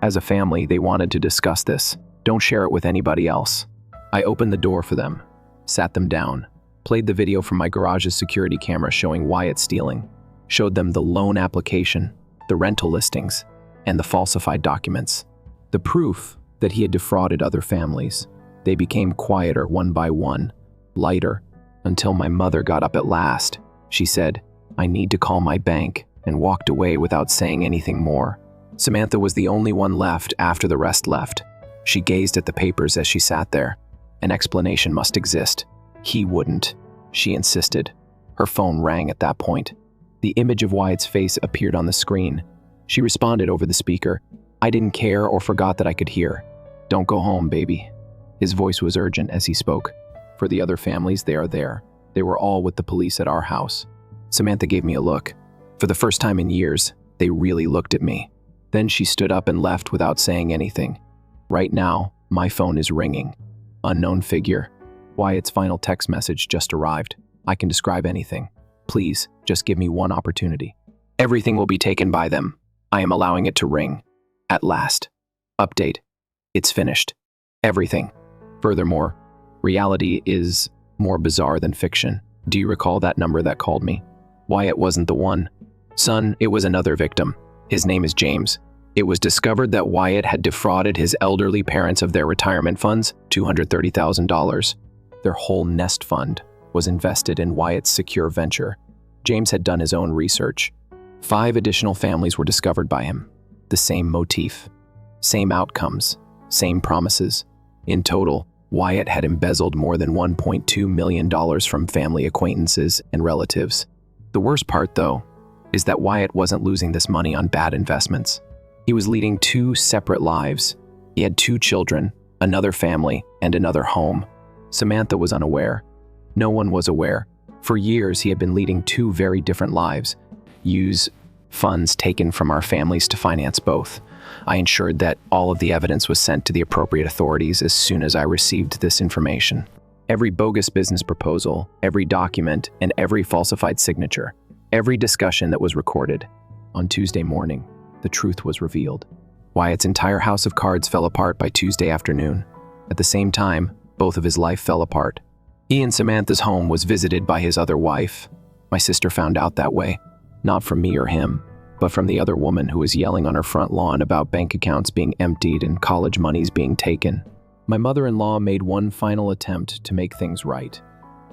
As a family, they wanted to discuss this. Don't share it with anybody else. I opened the door for them, sat them down, played the video from my garage's security camera showing Wyatt stealing, showed them the loan application, the rental listings, and the falsified documents. The proof that he had defrauded other families. They became quieter one by one, lighter, until my mother got up at last. She said, I need to call my bank, and walked away without saying anything more. Samantha was the only one left after the rest left. She gazed at the papers as she sat there. An explanation must exist. He wouldn't, she insisted. Her phone rang at that point. The image of Wyatt's face appeared on the screen. She responded over the speaker. I didn't care or forgot that I could hear. Don't go home, baby. His voice was urgent as he spoke. For the other families, they are there. They were all with the police at our house. Samantha gave me a look. For the first time in years, they really looked at me. Then she stood up and left without saying anything. Right now, my phone is ringing. Unknown figure. Wyatt's final text message just arrived. I can describe anything. Please, just give me one opportunity. Everything will be taken by them. I am allowing it to ring. At last. Update. It's finished. Everything. Furthermore, reality is more bizarre than fiction. Do you recall that number that called me? Wyatt wasn't the one. Son, it was another victim. His name is James. It was discovered that Wyatt had defrauded his elderly parents of their retirement funds, $230,000. Their whole nest fund was invested in Wyatt's secure venture. James had done his own research. 5 additional families were discovered by him. The same motif, same outcomes, same promises. In total, Wyatt had embezzled more than $1.2 million from family acquaintances and relatives. The worst part, though, is that Wyatt wasn't losing this money on bad investments. He was leading 2 separate lives. He had 2 children, another family, and another home. Samantha was unaware. No one was aware. For years, he had been leading 2 very different lives. Use funds taken from our families to finance both. I ensured that all of the evidence was sent to the appropriate authorities as soon as I received this information. Every bogus business proposal, every document, and every falsified signature, every discussion that was recorded. On Tuesday morning, the truth was revealed. Wyatt's entire house of cards fell apart by Tuesday afternoon. At the same time, both of his life fell apart. He and Samantha's home was visited by his other wife. My sister found out that way, not from me or him, but from the other woman who was yelling on her front lawn about bank accounts being emptied and college monies being taken. My mother-in-law made one final attempt to make things right.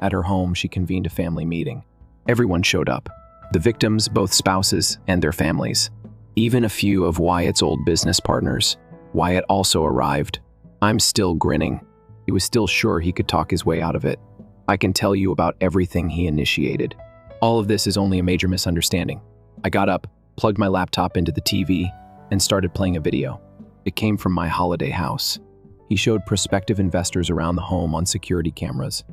At her home, she convened a family meeting. Everyone showed up. The victims, both spouses, and their families. Even a few of Wyatt's old business partners. Wyatt also arrived. I'm still grinning. He was still sure he could talk his way out of it. I can tell you about everything he initiated. All of this is only a major misunderstanding. I got up, plugged my laptop into the TV, and started playing a video. It came from my holiday house. He showed prospective investors around the home on security cameras,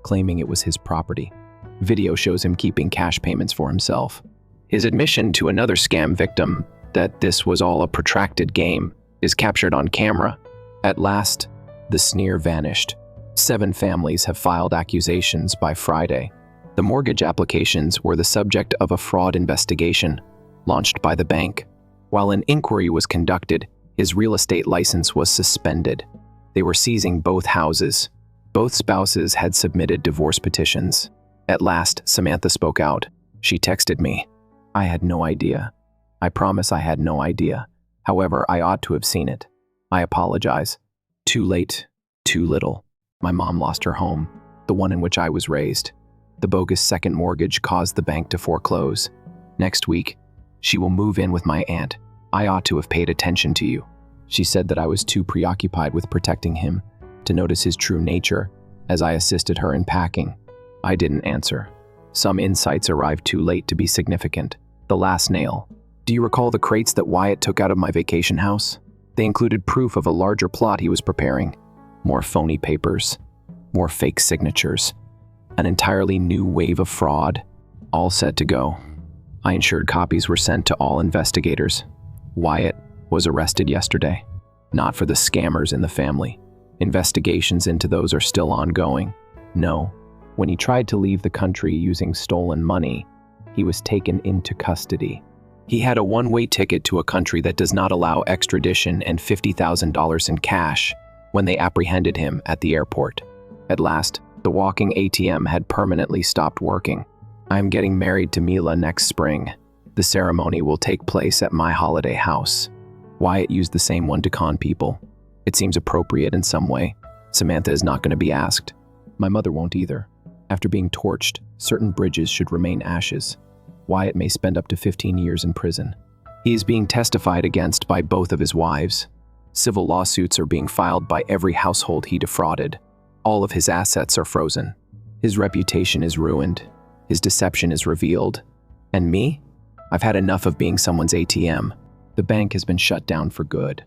claiming it was his property. Video shows him keeping cash payments for himself. His admission to another scam victim that this was all a protracted game is captured on camera. At last, the sneer vanished. 7 families have filed accusations by Friday. The mortgage applications were the subject of a fraud investigation launched by the bank. While an inquiry was conducted, his real estate license was suspended. They were seizing both houses. Both spouses had submitted divorce petitions. At last, Samantha spoke out. She texted me. I had no idea. I promise I had no idea. However, I ought to have seen it. I apologize. Too late, too little. My mom lost her home, the one in which I was raised. The bogus second mortgage caused the bank to foreclose. Next week, she will move in with my aunt. I ought to have paid attention to you. She said that I was too preoccupied with protecting him to notice his true nature as I assisted her in packing. I didn't answer. Some insights arrived too late to be significant. The last nail. Do you recall the crates that Wyatt took out of my vacation house? They included proof of a larger plot he was preparing. More phony papers, more fake signatures, an entirely new wave of fraud, all set to go. I ensured copies were sent to all investigators. Wyatt was arrested yesterday. Not for the scammers in the family. Investigations into those are still ongoing. No, when he tried to leave the country using stolen money, he was taken into custody. He had a one-way ticket to a country that does not allow extradition and $50,000 in cash when they apprehended him at the airport. At last, the walking ATM had permanently stopped working. I am getting married to Mila next spring. The ceremony will take place at my holiday house. Wyatt used the same one to con people. It seems appropriate in some way. Samantha is not going to be asked. My mother won't either. After being torched, certain bridges should remain ashes. Wyatt may spend up to 15 years in prison. He is being testified against by both of his wives. Civil lawsuits are being filed by every household he defrauded. All of his assets are frozen. His reputation is ruined. His deception is revealed. And me? I've had enough of being someone's ATM. The bank has been shut down for good.